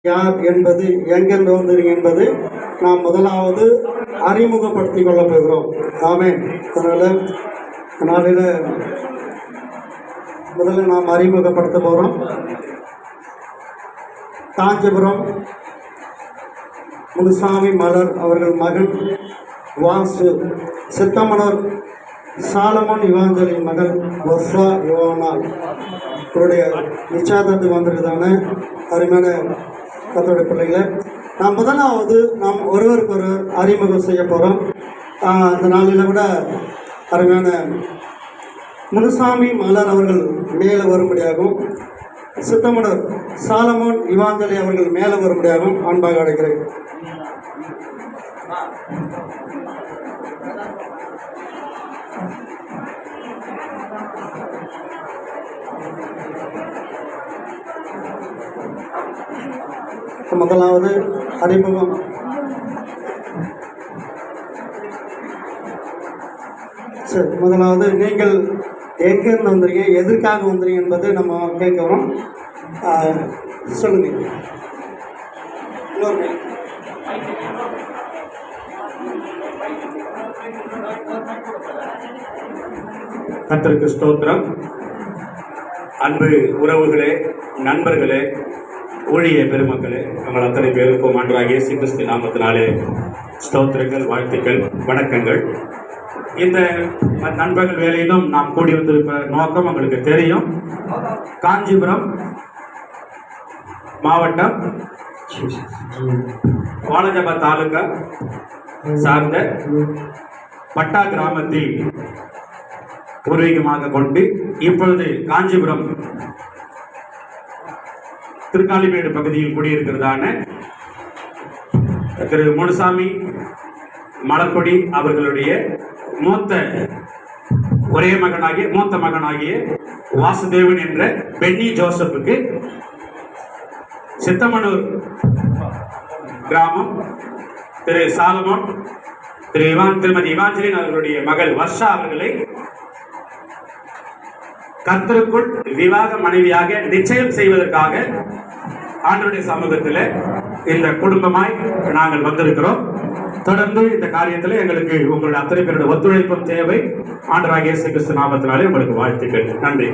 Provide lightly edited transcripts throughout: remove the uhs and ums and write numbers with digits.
யார் என்பது, எங்கிருந்து வந்தீங்க என்பது நாம் முதலாவது அறிமுகப்படுத்திக் கொள்ள போகிறோம். ஆமென். அதனால் நாளில் முதல்ல நாம் அறிமுகப்படுத்த போகிறோம். காஞ்சிபுரம் முனுசாமி மலர் அவர்கள் மகன் வாசு, சித்தமணர் சாலமன் இவாஞ்சலின் மகள் வர்ஷா யுவானால் இவருடைய நிச்சயதார்த்தத்துக்கு வந்திருக்குதான அருமையான கத்தோடைய பிள்ளைகளை நாம் முதலாவது நாம் ஒருவருக்கொருவர் அறிமுகம் செய்ய போகிறோம். இந்த நாளில் கூட அருமையான முனுசாமி மலர் அவர்கள் மேலே வரும்படியாகவும் சித்தமணர் சாலமோன் இவாஞ்சலி அவர்கள் மேலே வரும்படியாகவும் அன்பாக அழைக்கிறேன். முதலாவது அறிமுகம் சரி, முதலாவது நீங்கள் எங்கேருந்து வந்துறீங்க, எதற்காக வந்துறீங்க என்பது நம்ம கேட்குறோம். சொல்லுங்க. இன்னொரு கர்த்தருக்கு ஸ்தோத்திரம். அன்பு உறவுகளே, நண்பர்களே, ஊழிய பெருமக்களே, உங்கள் அத்தனை பேருக்கும் அன்றாக இயேசு கிறிஸ்து நாமத்தினாலே ஸ்தோத்திரங்கள், வாழ்த்துக்கள், வணக்கங்கள். இந்த நண்பர்கள் வேலையிலும் நாம் கூடி வந்திருப்ப நோக்கம் உங்களுக்கு தெரியும். காஞ்சிபுரம் மாவட்டம் வாலஜபா தாலுகா சார்ந்த பட்டா கிராமத்தில் பூர்வீகமாக கொண்டு இப்பொழுது காஞ்சிபுரம் திருக்காலிமேடு பகுதியில் குடியிருக்கிறதான திரு முனுசாமி மலர்கொடி அவர்களுடைய மூத்த மகனாகிய வாசுதேவன் என்ற பென்னி ஜோசப்புக்கு சித்தமனூர் கிராமம் திரு சாலமோன் திருமதி இவாஞ்சலின் அவர்களுடைய மகள் வர்ஷா அவர்களை கர்த்தருக்குள் விவாக மனைவியாக நிச்சயம் செய்வதற்காக ஆண்டவருடைய சமூகத்தில் இந்த குடும்பமாய் நாங்கள் வந்திருக்கிறோம். தொடர்ந்து இந்த காரியத்தில் எங்களுக்கு உங்களுடைய அத்தனை பேருடைய ஒத்துழைப்பும் தேவை. ஆண்டவராகிய இயேசு கிறிஸ்து நாமத்தினாலே உங்களுக்கு வாழ்த்துக்கள். நன்றி.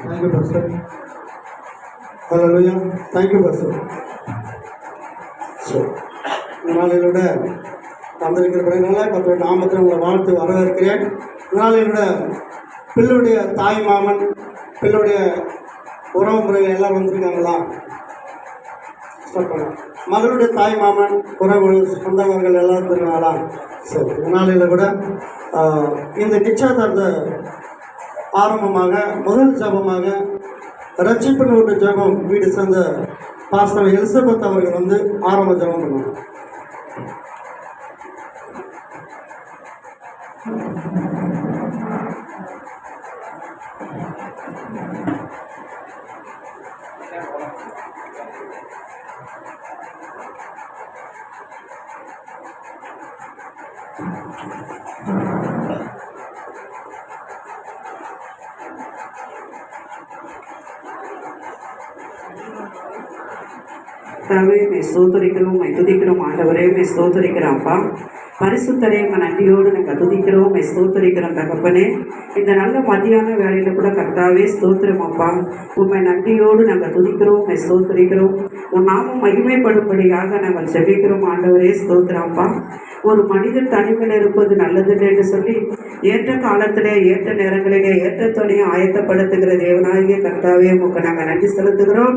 Thank you pastor. Hallelujah. Thank you pastor. நாளிலோட தந்திருக்கிறபடினால கர்த்தருடைய நாமத்தில் உங்களை வாழ்த்து வரவேற்கிறேன். நாளிலோட பிள்ளையுடைய தாய் மாமன், பிள்ளையுடைய உறவு முறைகள் எல்லோரும் வந்திருக்காங்களா? மகளுடைய தாய் மாமன் உறவு சொந்தவர்கள் எல்லோரும் இருக்காங்களா? சரி, இதனால கூட இந்த நிச்சயதார்த்த ஆரம்பமாக முதல் ஜபமாக ரட்சிப்பின் ஜபம் வீடு சேர்ந்த பாஸ்டர் எலிசபெத் அவர்கள் வந்து ஆரம்ப ஜபம் பண்ணுவாங்க. மே ஸ்தோத்தரிக்கிறோம், துதிக்கிறோம். ஆண்டவரே மே ஸ்தோத்தரிக்கிறோம்ப்பா. பரிசுத்தரே நன்றியோடு நாங்கள் துதிக்கிறோம், ஸ்தோத்தரிக்கிறோம் தகப்பனே. இந்த நல்ல மத்தியான வேலையில் கூட கர்த்தாவே ஸ்தோத்திரம் அப்பா. உண்மை நன்றியோடு நாங்கள் துதிக்கிறோம், ஸ்தோத்தரிக்கிறோம். உன் நாமம் மகிமைப்படும்படியாக நாங்கள் செபிக்கிறோம் ஆண்டவரே, ஸ்தோத்திரம்ப்பா. ஒரு மனிதன் தனிமையில் இருப்பது நல்லதில்லை என்று சொல்லி ஏற்ற காலத்திலே ஏற்ற நேரங்களிலே ஏற்ற துணையை ஆயத்தப்படுத்துகிற தேவனாகிய கர்த்தாவே உமக்கு நாங்கள் நன்றி செலுத்துகிறோம்.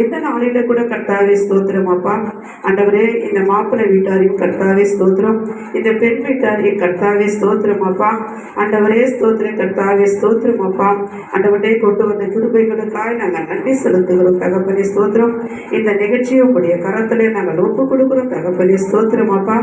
இந்த நாளில கூட கர்த்தாவே ஸ்தோத்திரம் அப்பா. ஆண்டவரே இந்த மாப்பிள்ளை வீட்டாரையும் கர்த்தாவே ஸ்தோத்திரம், இந்த பெண் வீட்டாரையும் கர்த்தாவே ஸ்தோத்திரம் அப்பா. ஆண்டவரே ஸ்தோத்திரம் கர்த்தாவே ஸ்தோத்திரம் அப்பா. ஆண்டவரே கொண்டு வந்த கிருபைகளுக்காய் நாங்கள் நன்றி செலுத்துகிறோம் தகப்பனே, ஸ்தோத்திரம். இந்த நிகழ்ச்சியை உங்களுடைய கரத்திலே நாங்கள் ஒப்பு கொடுக்கிறோம் தகப்பனே, ஸ்தோத்திரம் அப்பா.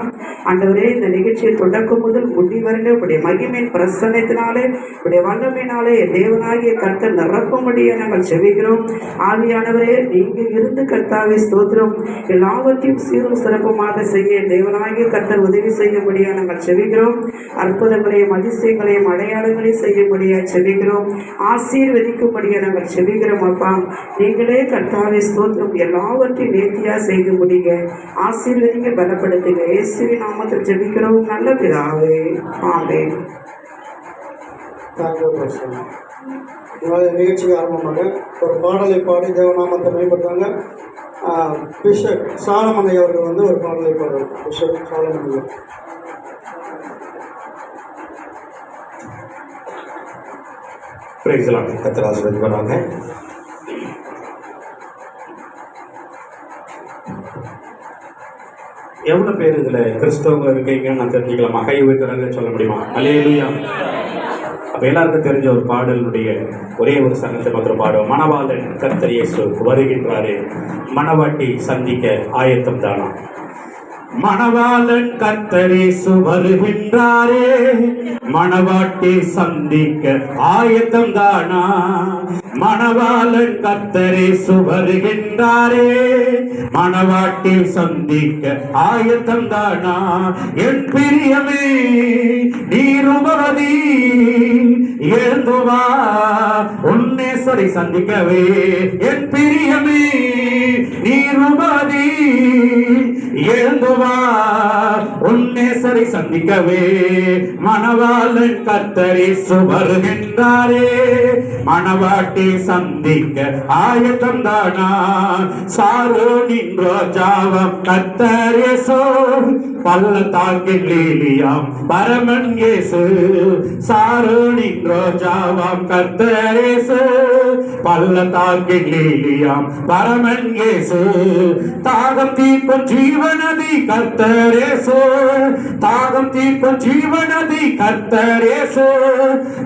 ஆண்டவரே இந்த நிகழ்ச்சியை தொடக்கம் முதல் முடி வரையில உடைய மகிமையின் பிரசன்னத்தினாலே உடைய வல்லமையினாலே தேவனாகிய கர்த்தர் நிரப்பும்படியாக நாங்கள் செபிக்கிறோம். ஆவியானவரே நீங்கள் இருந்து கர்த்தாவே ஸ்தோத்திரம் எல்லாவற்றையும் சீரும் சிறப்புமாக செய்ய தேவனாகிய கர்த்தர் உதவி செய்யும்படியாக நாங்கள் செபிக்கிறோம். அற்புதங்களையும் அதிசயங்களையும் அடையாளங்களையும் செய்யும்படியாக செபிக்கிறோம். ஆசீர்வதிக்கும்படியாக நாங்கள் செபிக்கிறோம். அப்பா நீங்களே கர்த்தாவே ஸ்தோத்திரம், எல்லாவற்றையும் நேர்த்தியாக செய்து முடிங்க. ஆசீர்வதிங்க, பலப்படுத்துங்க. இயேசுவின் நாமத்தில் ஜெபிக்கிறோம் நல்ல பிதாவே, ஆமென். நிகழ்ச்சிக்கு ஆரம்பமாக ஒரு பாடலை பாடி தேவநாமத்தை மேம்பட்டாங்க. பிஷப் சாலமனை அவர்கள் வந்து ஒரு பாடலை பாடுவார். பிஷப் சாலமனை கர்த்தர் ஆசீர்வதிப்பாராக. எவ்வளவு பேர் இதுல கிறிஸ்தவங்க இருக்கீங்கன்னு நான் தெரிஞ்சுக்கலாமா? கை உயர்த்துறாங்க சொல்ல முடியுமா? அல்லேலூயா. அப்ப எல்லாருக்கும் தெரிஞ்ச ஒரு பாடலுடைய ஒரே ஒரு சங்கத்தை மாத்திரம் பாடுவோம். மணவாளன் கர்த்தர் இயேசு வருகின்றாரே, மணவாட்டி சந்திக்க ஆயத்தம் தானா? மணவாளன் கர்த்தர் இயேசு வருகின்றாரே, மணவாட்டி சந்திக்க ஆயத்தம் தானா? மணவாளன் கர்த்தர் இயேசு வருகின்றாரே, மணவாட்டி சந்திக்க ஆயத்தம் தானா? என் பிரியமே நீருபவதி எழுந்து வா, உன்னேசரை சந்திக்கவே. என் பிரியமே நீருபவதி எழுந்து வா, உன்னேசரை சந்திக்கவே. மணவாளன் கர்த்தர் இயேசு வருகின்றாரே, மணவாட்டி சந்திக்க ஆயத்தம் தானா? சாரோனின் ரோஜாவம் கர்த்தர் இயேசு, பள்ளத்தாக்கின் லீலியாம் பரமன் இயேசு. சாரோனின் ரோஜாவாம் கர்த்தர் இயேசு, பள்ளத்தாக்கின் லீலியாம் பரமன் இயேசு. தாகம் தீர்க்கும் ஜீவநதி கர்த்தர் இயேசு, தாகம் தீர்க்கும் ஜீவநதி கர்த்தர் இயேசு.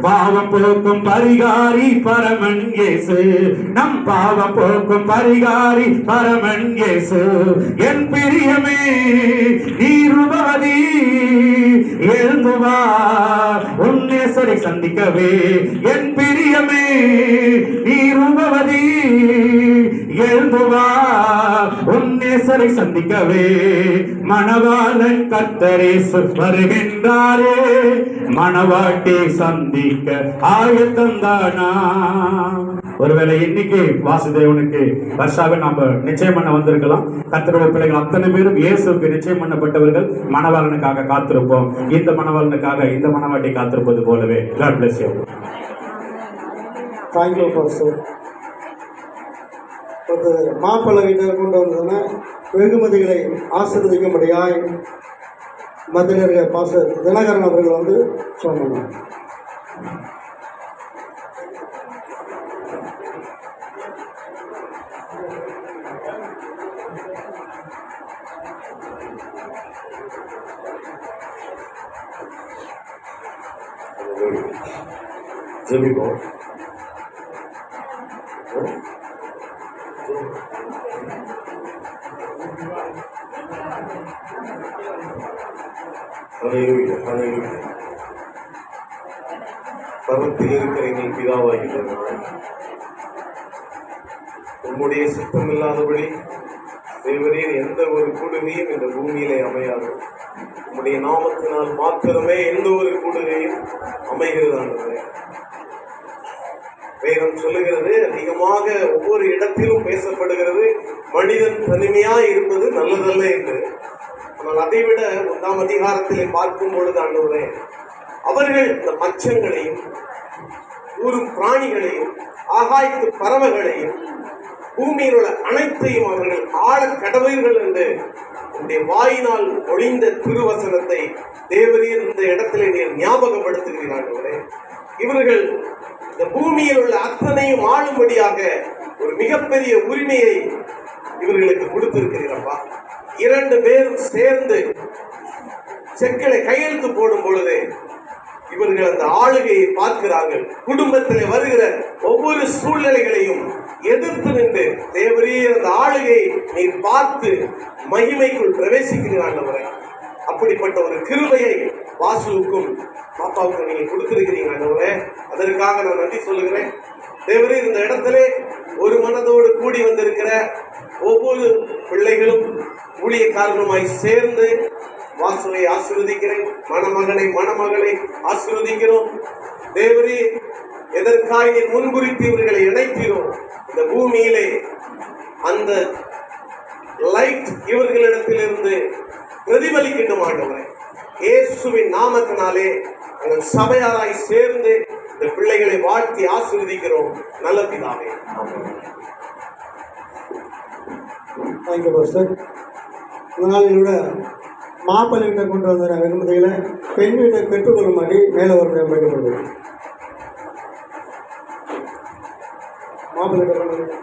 பாவம் போக்கும் பரிகாரி பரமன் இயேசு, நம் பாவம் போக்கும் பரிகாரி பரமன் இயேசு. என் பிரியமே நீருபவதி எழுந்து வா, உன்னேசரை சந்திக்கவே. என் பிரியமே நீருபவதி எழுந்து வா, உன்னேசரை சந்திக்கவே. மணவாளன் கர்த்தர் இயேசு வருகின்றாரே, மணவாட்டி சந்திக்க ஆயத்தம் தானா? ஒருவேளை இன்னைக்கு வாசுதேவனுக்கு வர்ஷாவை நாம நிச்சயம் பண்ண வந்திருக்கலாம். கர்த்தருடைய பிள்ளைகள் அத்தனை பேரும் இயேசுக்கு நிச்சயம் பண்ணப்பட்டவர்கள். மணவாளனுக்காக காத்திருப்போம். இந்த மணவாளனுக்காக இந்த மணவாட்டி காத்திருப்பது போலவே. God bless you. Thank you pastor. மாப்பிள்ளை வீட்டில் கொண்டு வந்ததுன்னா வெகுமதிகளை ஆசீர்வதிக்கும்படியாய் மத்தியில் இருக்க பாஸ்டர் தினகரன் அவர்கள் வந்து சொன்னாங்க. ஜெபிப்போம். ஹல்லேலூயா, ஹல்லேலூயா. பரத்தில் இருக்கிற எங்கள் பிதாவாகிய உம்முடைய சித்தம் இல்லாதபடி தேவரீர் எந்த ஒரு கூடுகையும் இந்த பூமியிலே அமையாது. உம்முடைய நாமத்தினால் மாத்திரமே எந்த ஒரு கூடுகையும் அமைகிறதானது. வேதம் சொல்லுகிறது, அதிகமாக ஒவ்வொரு இடத்திலும் பேசப்படுகிறது, மனிதன் தனிமையாய் இருப்பது நல்லதல்ல என்று. ஆனால் அதைவிட 1ஆம் அதிகாரத்திலே பார்க்கும் பொழுது ஆண்டவரே, அவர்கள் இந்த மச்சங்களையும் ஊரும் பிராணிகளையும் ஆகாயத்து பறவைகளையும் பூமியில் உள்ள அனைத்தையும் அவர்கள் ஆள கடவுள்கள் என்று உடைய வாயினால் ஒளிந்த திருவசனத்தை தேவரீர் இந்த இடத்திலே நீர் ஞாபகப்படுத்துகிறீர்களே. இவர்கள் இந்த பூமியில் உள்ள அத்தனையும் ஆளும்படியாக ஒரு மிகப்பெரிய உரிமையை இவர்களுக்கு கொடுத்திருக்கிறீர்களப்பா. 2 பேரும் சேர்ந்து செக்களை கையெழுத்து போடும் பொழுது இவர்கள் அந்த ஆளுகையை பார்க்கிறார்கள். குடும்பத்தில் வருகிற ஒவ்வொரு சூழ்நிலைகளையும் எதிர்த்து நின்று தேவரீர் அந்த ஆளுகையை நீர் பார்த்து மகிமைக்குள் பிரவேசிக்கிறார்கள். அப்படிப்பட்ட ஒரு கிருபையை வாசுவுக்கும் பாப்பாவுக்கும் நீங்க கொடுத்திருக்கிறீங்க ஆண்டவரே. அதற்காக நான் நன்றி சொல்லுகிறேன். தேவரீர் இந்த இடத்துல ஒரு மனதோடு கூடி வந்திருக்கிற ஒவ்வொரு பிள்ளைகளும் ஊழியக்காரர்களுமாய் சேர்ந்து வாசுவை ஆசீர்வதிக்கிறேன். மணமகனை மணமகளை ஆசீர்வதிக்கிறோம். தேவரே, எதற்காய் நீர் முன்குறித்து இவர்களை இணைத்தீரோ இந்த பூமியிலே அந்த லைட் இவர்களிடத்திலிருந்து பிரதிபலிக்கட்டும் ஆண்டவரே. இயேசுவின் நாமத்தினாலே எங்கள் சபையாராய் சேர்ந்து இந்த பிள்ளைகளை வாழ்த்தி ஆசீர்வதிக்கிறோம் நல்ல பிதாவே. Thank you pastor. இந்த நாளிலோட மாப்பிள்ளை வீட்டை கொண்டு வந்த வெகுமதிகளை பெண் வீட்டை பெற்றுக்கொள்ளும்படி மேலே ஒரு பயன்படுத்தப்படுது. மாப்பிள்ளை வீட்டை கொண்டு வந்து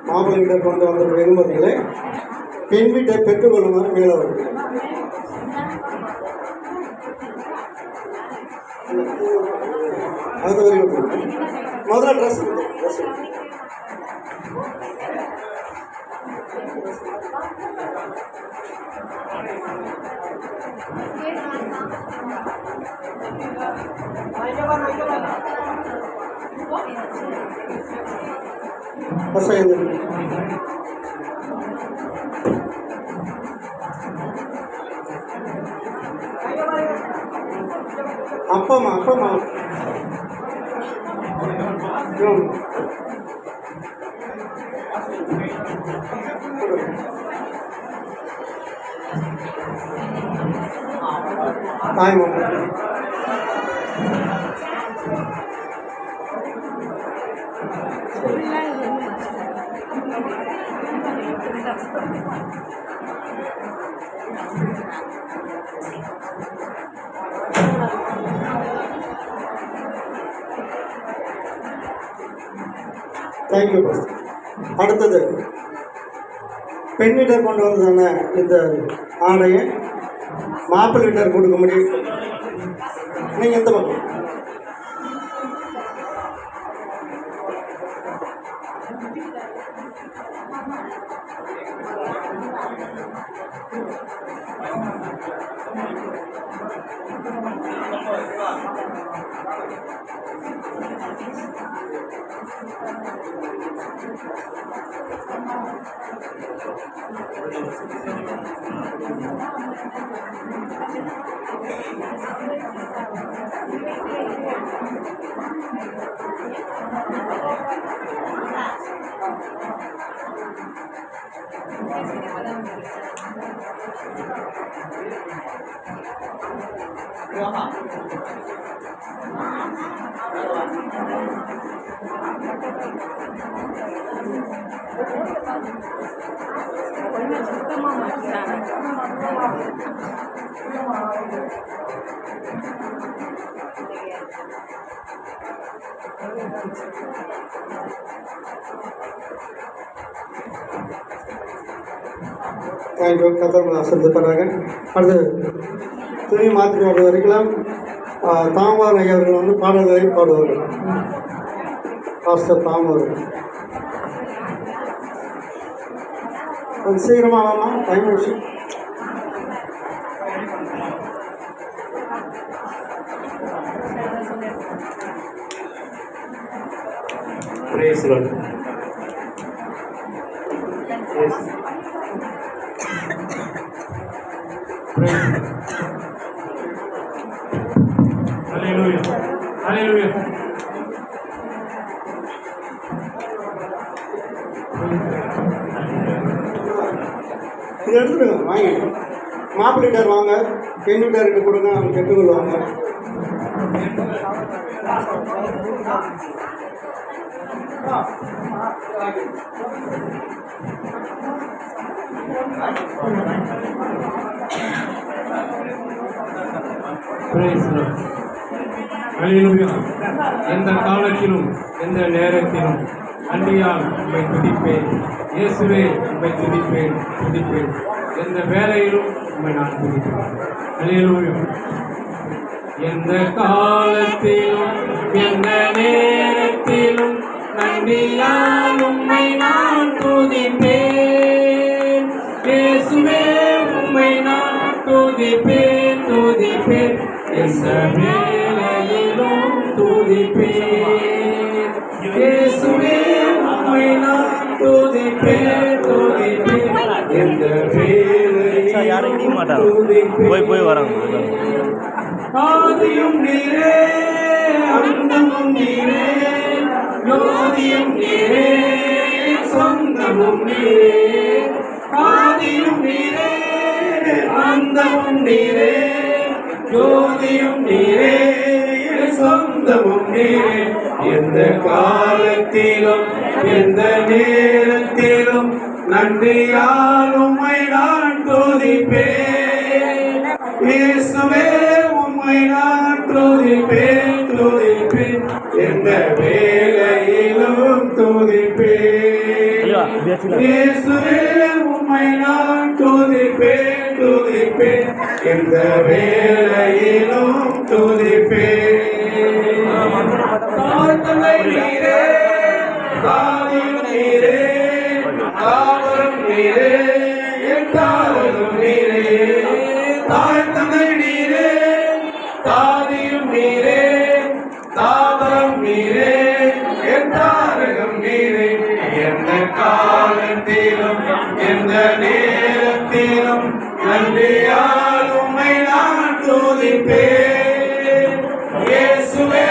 மாப்பிள்ளை வீட்டை கொண்டு வந்த வெகுமதிகளை பெண் வீட்டை பெற்றுக்கொள்ளுமாறு மேலே வருது. அது வரைக்கும் முதல்ல ட்ரெஸ் அப்பமா அப்பமா தாய் மாமா தேங்க்யூ. அடுத்தது பெண் வீட்டர் கொண்டு வந்ததான இந்த ஆணையை மாப்பிள்ளை வீட்டர் கொடுக்க முடியும். நீங்கள் எந்த பக்கம்? தேங்க்யூ. கத்தவங்களை ஆசிரியப்பாங்க. அடுத்து துணி மாற்றிட்டு வர்றது வரைக்கும் தாமர் ஐயா அவர்கள் வந்து பாடல்களை பாடுவார்கள். பாஸ்டர் தாமர் கொஞ்சம் சீக்கிரமாக ஆகாமா? டைம் ஆச்சு. Praise the Lord. Yes. Praise. Hallelujah. Hallelujah. இதை எடுத்துடுங்க, வாங்க. மாப்பிள்ளை வீட்டார் வாங்க, பெண் வீட்டாருக்கு கொடுங்க, அவங்க பெற்றுக்கொள்வாங்க. எந்த காலத்திலும் எந்த நேரத்திலும் அன்பியால் உம்மை துதிப்பேன். இயேசுவே உம்மை துதிப்பேன் துதிப்பேன். எந்த வேலையிலும் உம்மை நான் துதிப்பேன். அல்லேலூயா. எந்த காலத்திலும் எந்த நேரத்திலும் நன்றியால் உம்மை நான் துதிப்பேன். இயேசுவே உம்மை நான் துதிப்பேன் துதிப்பேன் எந்த வேளையிலும் துதிப்பேன் இயேசுவே உம்மை நான் துதிப்பேன் துதிப்பேன் எந்த வேளையிலும் துதிப்பேன் போய் வராங்க ஆதியும் நீரே அந்தமும் நீரே ஜோதியும் நீரே சொந்தமும் நீரே ஆதியும் நீரே அந்தமும் நீரே ஜோதியும் நீரே சொந்தமும் நீரே எந்த காலத்திலும் எந்த நேரத்திலும் நன்றியால் உம்மை நான் துதிப்பேன் இயேசுவே உம்மை நான் துதிப்பேன் துதிப்பேன் எந்த வேளையிலும் துதிப்பேன் இயேசுவே உம்மை நான் துதிப்பேன் துதிப்பேன் எந்த வேளையிலும் துதிப்பேன் தாழ்த்தலை நீரே தாதியும் நீரே தாவரம் நீரே என் தாவரம் நீரே தாழ்த்தலை நீரே தாதியும் நீரே தாவரம் நீரே என் தாரகம் நீரே எந்த காலத்திலும் எந்த நேரத்திலும் நன்றியால் உம்மை நான் துதிப்பேன் இயேசுவே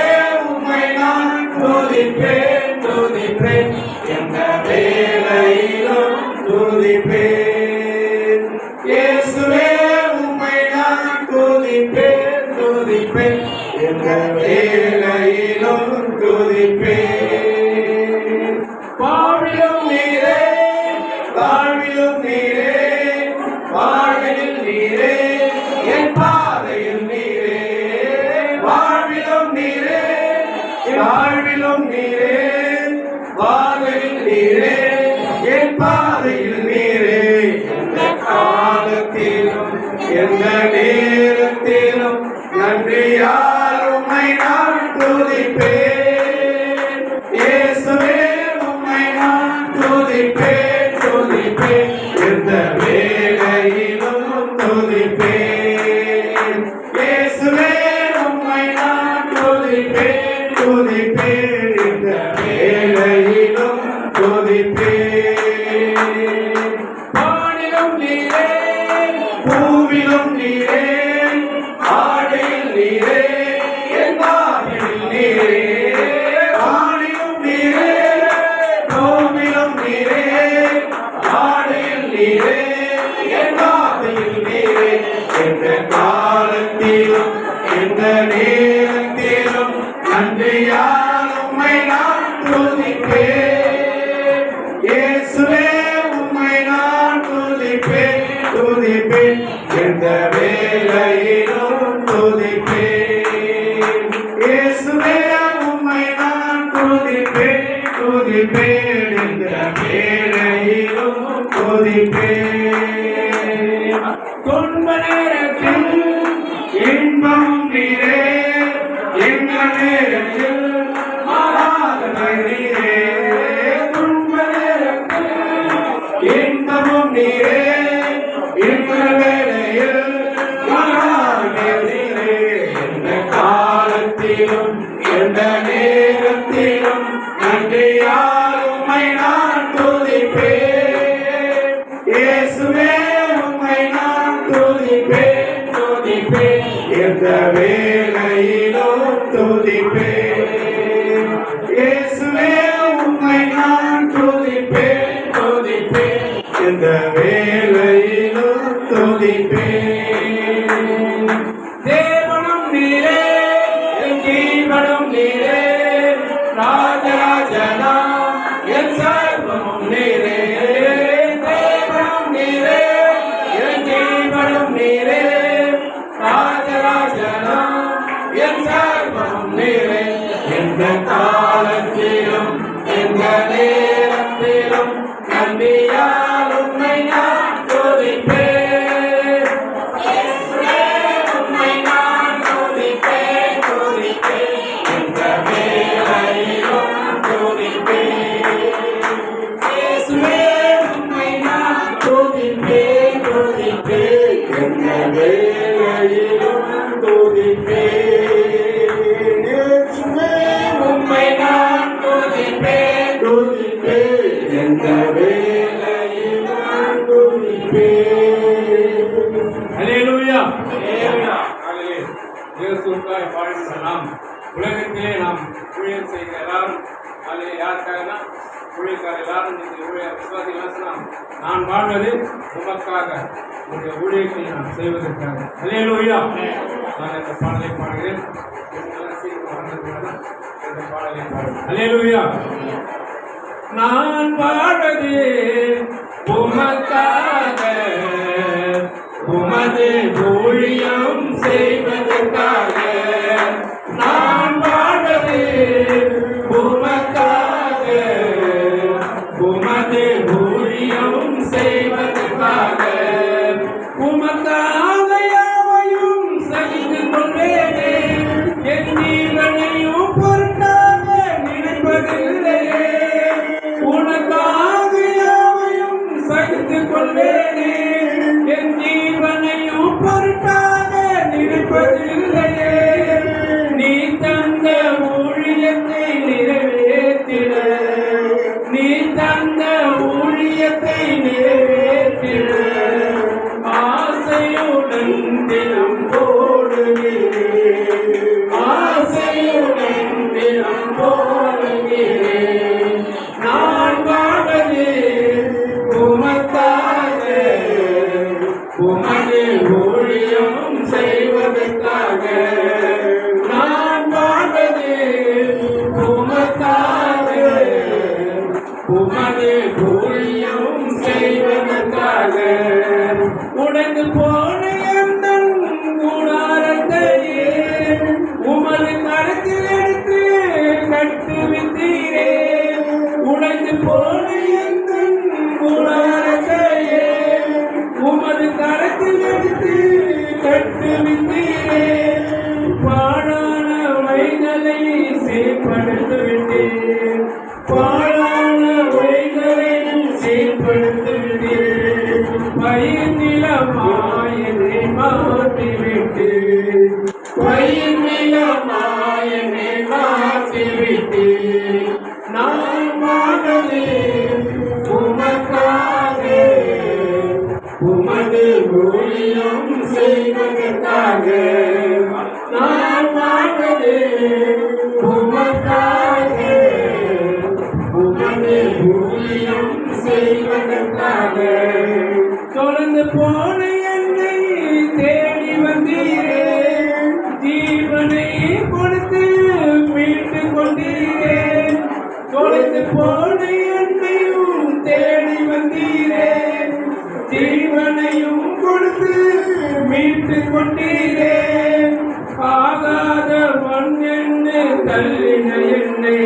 உம்மை நான் துதிப்பேன் துதிப்பேன் எந்த வேளையிலும் துதிப்பேன் இயேசுவே உம்மை நான் துதிப்பேன் துதிப்பேன் எந்த வேளையிலும் துதிப்பேன் வாழ்விலும் நீரே வாழ்விலும் நீரே வாழ்வில் நீரே என் பாதையில் நீரே வாழ்விலும் நீரே வாழ்விலும் நீரே வாழ்வில் நீரே என் பாதையில் நீரே எந்த காலத்திலும் எந்த நேரத்திலும் நன்றியால் உம்மை நான் துதிப்பேன் இயேசுவே உம்மை நான் துதிப்பேன் துதிப்பேன் எந்த வேளையிலும் துதிப்பேன் இயேசுவே உம்மை நான் துதிப்பேன் துதிப்பேன் எந்த வேளையிலும் துதிப்பேன் வானிலும் நீரே பூவிலும் நீரே ஆடையில் நீரே என் வானில் நீரே வானிலும் நீரே பூவிலும் நீரே ஆடையில் நீரே என் வானில் நீரே எந்த காலத்திலும் எந்த நேரத்திலும் நன்றியால் உம்மை நான் துதிப்பேன் இயேசுவே உம்மை நான் துதிப்பேன் துதிப்பேன் எந்த வேளையிலும் துதிப்பேன் இயேசுவே உம்மை நான் துதிப்பேன் துதிப்பேன் எந்த வேளையிலும் துதிப்பேன் துன்ப நேரத்தில் இன்பமும் நீரே எந்த நேரத்தில் ஆராதனை நீரே துன்ப நேரத்தில் இன்பமும் நீரே இந்த வேளையில் ஆராதனை நீரே எந்த காலத்திலும் எந்த நேரத்திலும் நன்றியால் உம்மை நான் துதிப்பேன் இயேசுவே உம்மை நான் துதிப்பேன் துதிப்பேன் எந்த வேளையிலும் துதிப்பேன் இயேசுவே உம்மை நான் துதிப்பேன் துதிப்பேன் எந்த வேளையிலும் துதிப்பேன் தேவனும் நீரே என் ஜீவனும் நீரே ராஜராஜனா என் சர்வமும் நீரே தேவனும் நீரே என் ஜீவனும் நீரே ராஜராஜனா என் சர்வமும் நீரே எந்த காலத்திலும் எந்த நேரத்திலும் நன்றியால் உம்மை நான் துதிப்பேன் அல்லேலூயா. அல்லேலூயா. அல்லேலூயா. இயேசுவுக்காய் வாழ்ந்த நாம் உலகத்திலே நாம் ஊழியம் செய்கிற எல்லாரும் அல்லது யாருக்காகனா ஊழியக்கார எல்லாரும் இந்த ஊழிய விசுவாசிகள் நான் வாழ்வது உமக்காக உங்களுடைய ஊழியத்தை நான் செய்வதற்காக. அல்லேலூயா. நான் இந்த பாடலை பாடுகிறேன். இந்த பாடலை பாடுகிறேன். அல்லேலூயா. நான் வாழ்வது உமக்காக உமது ஊழியம் செய்வதற்காக. நான் வாழ்வது உமக்காக உமது ஊழியம் செய்வதற்காக. உமக்காக யாவையும் சகித்து கொண்டேனே, என் ஜீவனையும் பொருட்டாக நினைப்பதில்லையே. உனக்காக யாவையும் சகித்து கொண்டேனே, என் ஜீவனையும் பொருட்டாக நினைப்பதில்லையே. நீ தந்த ஊழியத்தை நிறைவேற்றிட, நீ தந்த ஊழியத்தை நிறைவேற்றிட ஆசையுடன் தினம் போடுகிறேன், ஆசையுடன் தினம் போடுகிறேன். நான் வாழ்வது உமக்காக உமது ஊழியம் செய்வதற்காக. நான் வாழ்வது உமக்காக உமது ஊழியம் செய்வதற்காக. உடைந்து போன எந்தன் கூடாரத்தையே உமது கரத்தில் எடுத்து கட்டுவித்தீரே. உடைந்து போன எந்தன் கூடாரத்தையே உமது கரத்தில் எடுத்து கட்டுவித்தீரே. பாழான வைகளை சீர்படுத்து விட்டேன், பாழான வைகளை சீர்படுத்து விட்டேன். பயிர் நிலமாயனை மாற்றிவிட்டு, பயிர் நிலமாயனை மாற்றிவிட்டு. நான் வாழ்வது உமக்காக உமது ஊழியம் செய்வதற்காக. நான் வாழ்வது உமக்காக உமது ஊழியம் செய்வதற்காக. தொடர்ந்து போன என்னை தேடி வந்தீரே, ஜீவனை கொடுத்து மீட்டு கொண்டீரே. தொடர்ந்து போன என்னையும் தேடி வந்தீரே, ஜீவனையும் கொடுத்து மீட்டு கொண்டீரே. ஆகாத மண் என்று தள்ளின என்னை,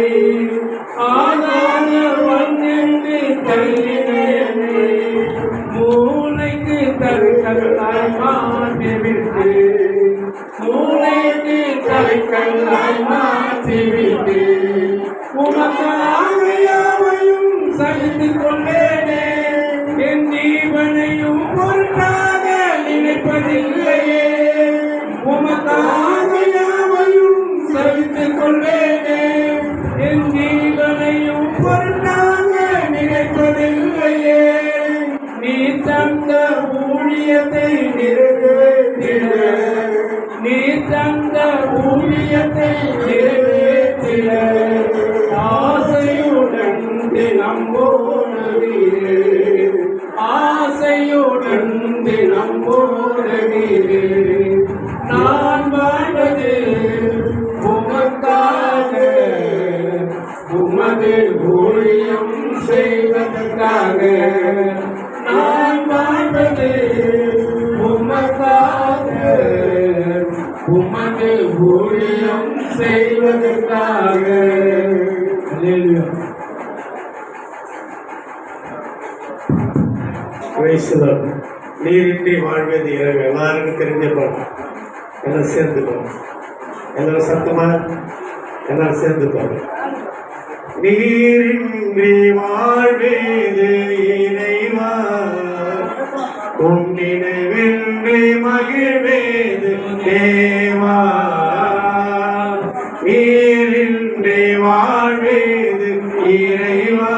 ஆகாத மண் என்று தள்ளின என்னை மூளைக்கு தலைக்கல்லாய் மாற்றிவிட்டு, மூளைக்கு தலைக்கல்லாய் மாற்றிவிட்டு. உமக்காக யாவையும் சகித்து கொண்டேனே, என் ஜீவனையும் பொருட்டாக நினைப்பதில்லையே. உமக்காக யாவையும் சகித்து கொண்டேனே, என் ஜீவனையும் பொருட்டாக நினைப்பதில்லையே. நீ தந்த ஊழியத்தை நிறைவேற்றிட, நீ தந்த ஊழியத்தை நிறைவேற்றிட ஆசையுடன் தினம் ஓடுகிறேன், ஆசையுடன் தினம் ஓடுகிறேன். நான் வாழ்வது உமக்காக உமது ஊழியம் செய்வதற்காக. நான் வாழ்வது உமக்காக உமது ஊழியம் செய்வதற்காக. அல்லேலூயா. நீரின்றி வாழ்வது இரவு. எல்லாருக்கும் தெரிஞ்ச பாடம். எல்லாம் சேர்ந்துக்கோங்க, எல்லாரும் சத்தமா எல்லாரும் சேர்ந்துக்கோங்க. நீரின்றி வாழ்வது இறைவா, உன் நினைவின்றி மகிழ்வேது தேவா. நீரின்றி வாழ்வது இறைவா,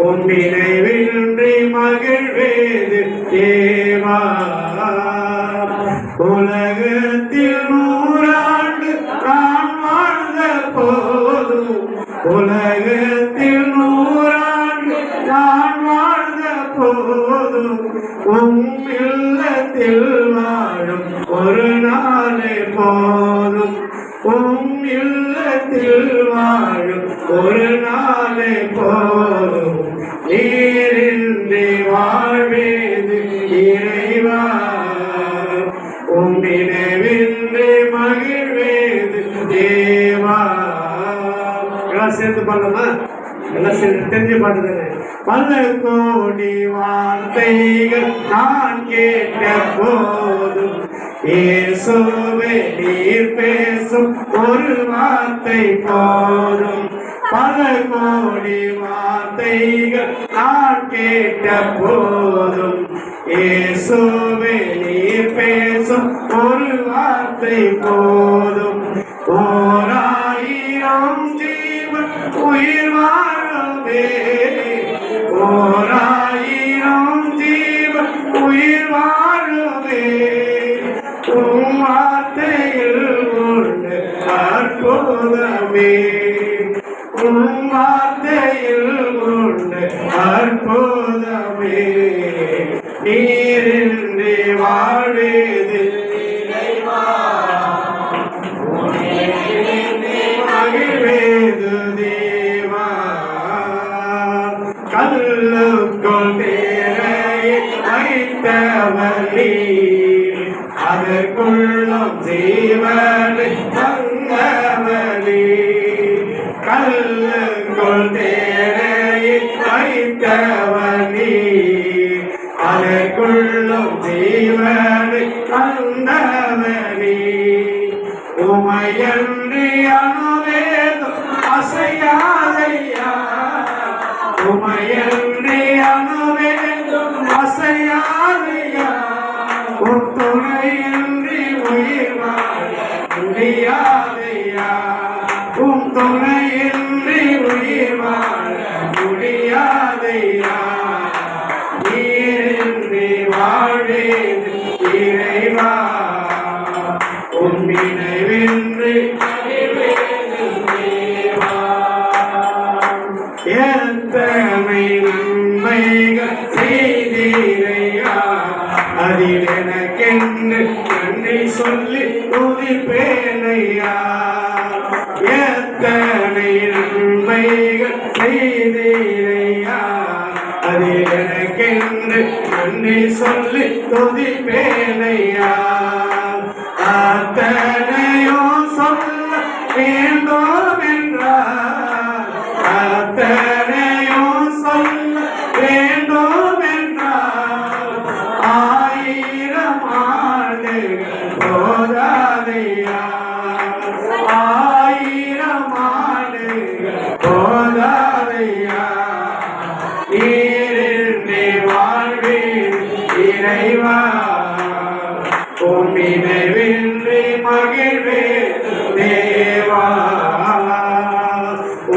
உன் நினைவின்றி மகிழ்வே வாழ்வேது தேவா. உலகத்தில் 100 ஆண்டு நான் வாழ்ந்த போதும், உலகத்தில் 100 ஆண்டு நான் வாழ்ந்த போதும், இல்லத்தில் வாழும் ஒரு நாளே போதும், இல்லத்தில் வாழும் ஒரு நாளே போதும். நீரின்றி வாழ்வேது இறைவா, நினைவின்றி மகிழ்வேது தேவா. எல்லாம் சேர்ந்து பாடலாமா? எல்லாம் சேர்ந்து தெரிஞ்ச பாட்டு தானே. பல கோடி வார்த்தைகள் நான் கேட்ட போதும், இயேசுவே நீர் பேசும் ஒரு வார்த்தை போதும். பல கோடி வார்த்தைகள் நான் கேட்ட போதும், இயேசுவே நீர் பேசும் ஒரு வார்த்தை போதும். 1000 ஜீவன் உயிர் வாழவே, 1000 ஜீவன் உயிர் வாழவே, உம் வார்த்தையில் உண்டு அற்புதமே, உம் வார்த்தையில் உண்டு அற்புதமே. நீரின்றி வாழ்வேது மகிழ்வேது தேவா. கல்லுக்குள் தேரையை வைத்தவர் நீர், அதற்குள்ளும் ஜீவனை தந்தவர் நீர். கல்லுக்குள் தேரையை வைத்தவர் நீர், அதற்குள்ளும் ஜீவனை தந்தவர் நீர். உமையன்றி அணுவேதும் அசையாதையா, உமையன்றி அணுவேதும் அசையாதையா, உன் துணையின்றி உயிர் வாழ முடியாதையா, உன் துணையின்றி உயிர் வாழ முடியாதையா. நீரின்றி வாழ்வேது இறைவா, உன் நினைவின்றி மகிழ்வேது தேவா. எத்தனை நன்மைகள் செய்தீரையா, அதில் எனக்கென்று நன்றி சொல்லி துதிப்பேனையா. எத்தனை நன்மைகள் செய்தீரையா, அதில் எனக்கென்று நன்றி சொல்லி துதிப்பேனையா. அத்தனையோ சொல்ல வேண்டும் என்றார், அத்தனையோ சொல்ல வேண்டும் என்றார், 1000 ஆண்டுகள் போதாதையா, 1000 ஆண்டுகள் போதாதையா. நீரின்றி வாழ்வேது இறைவா, உம் நினைவின்றி மகிழ்வேது தேவா.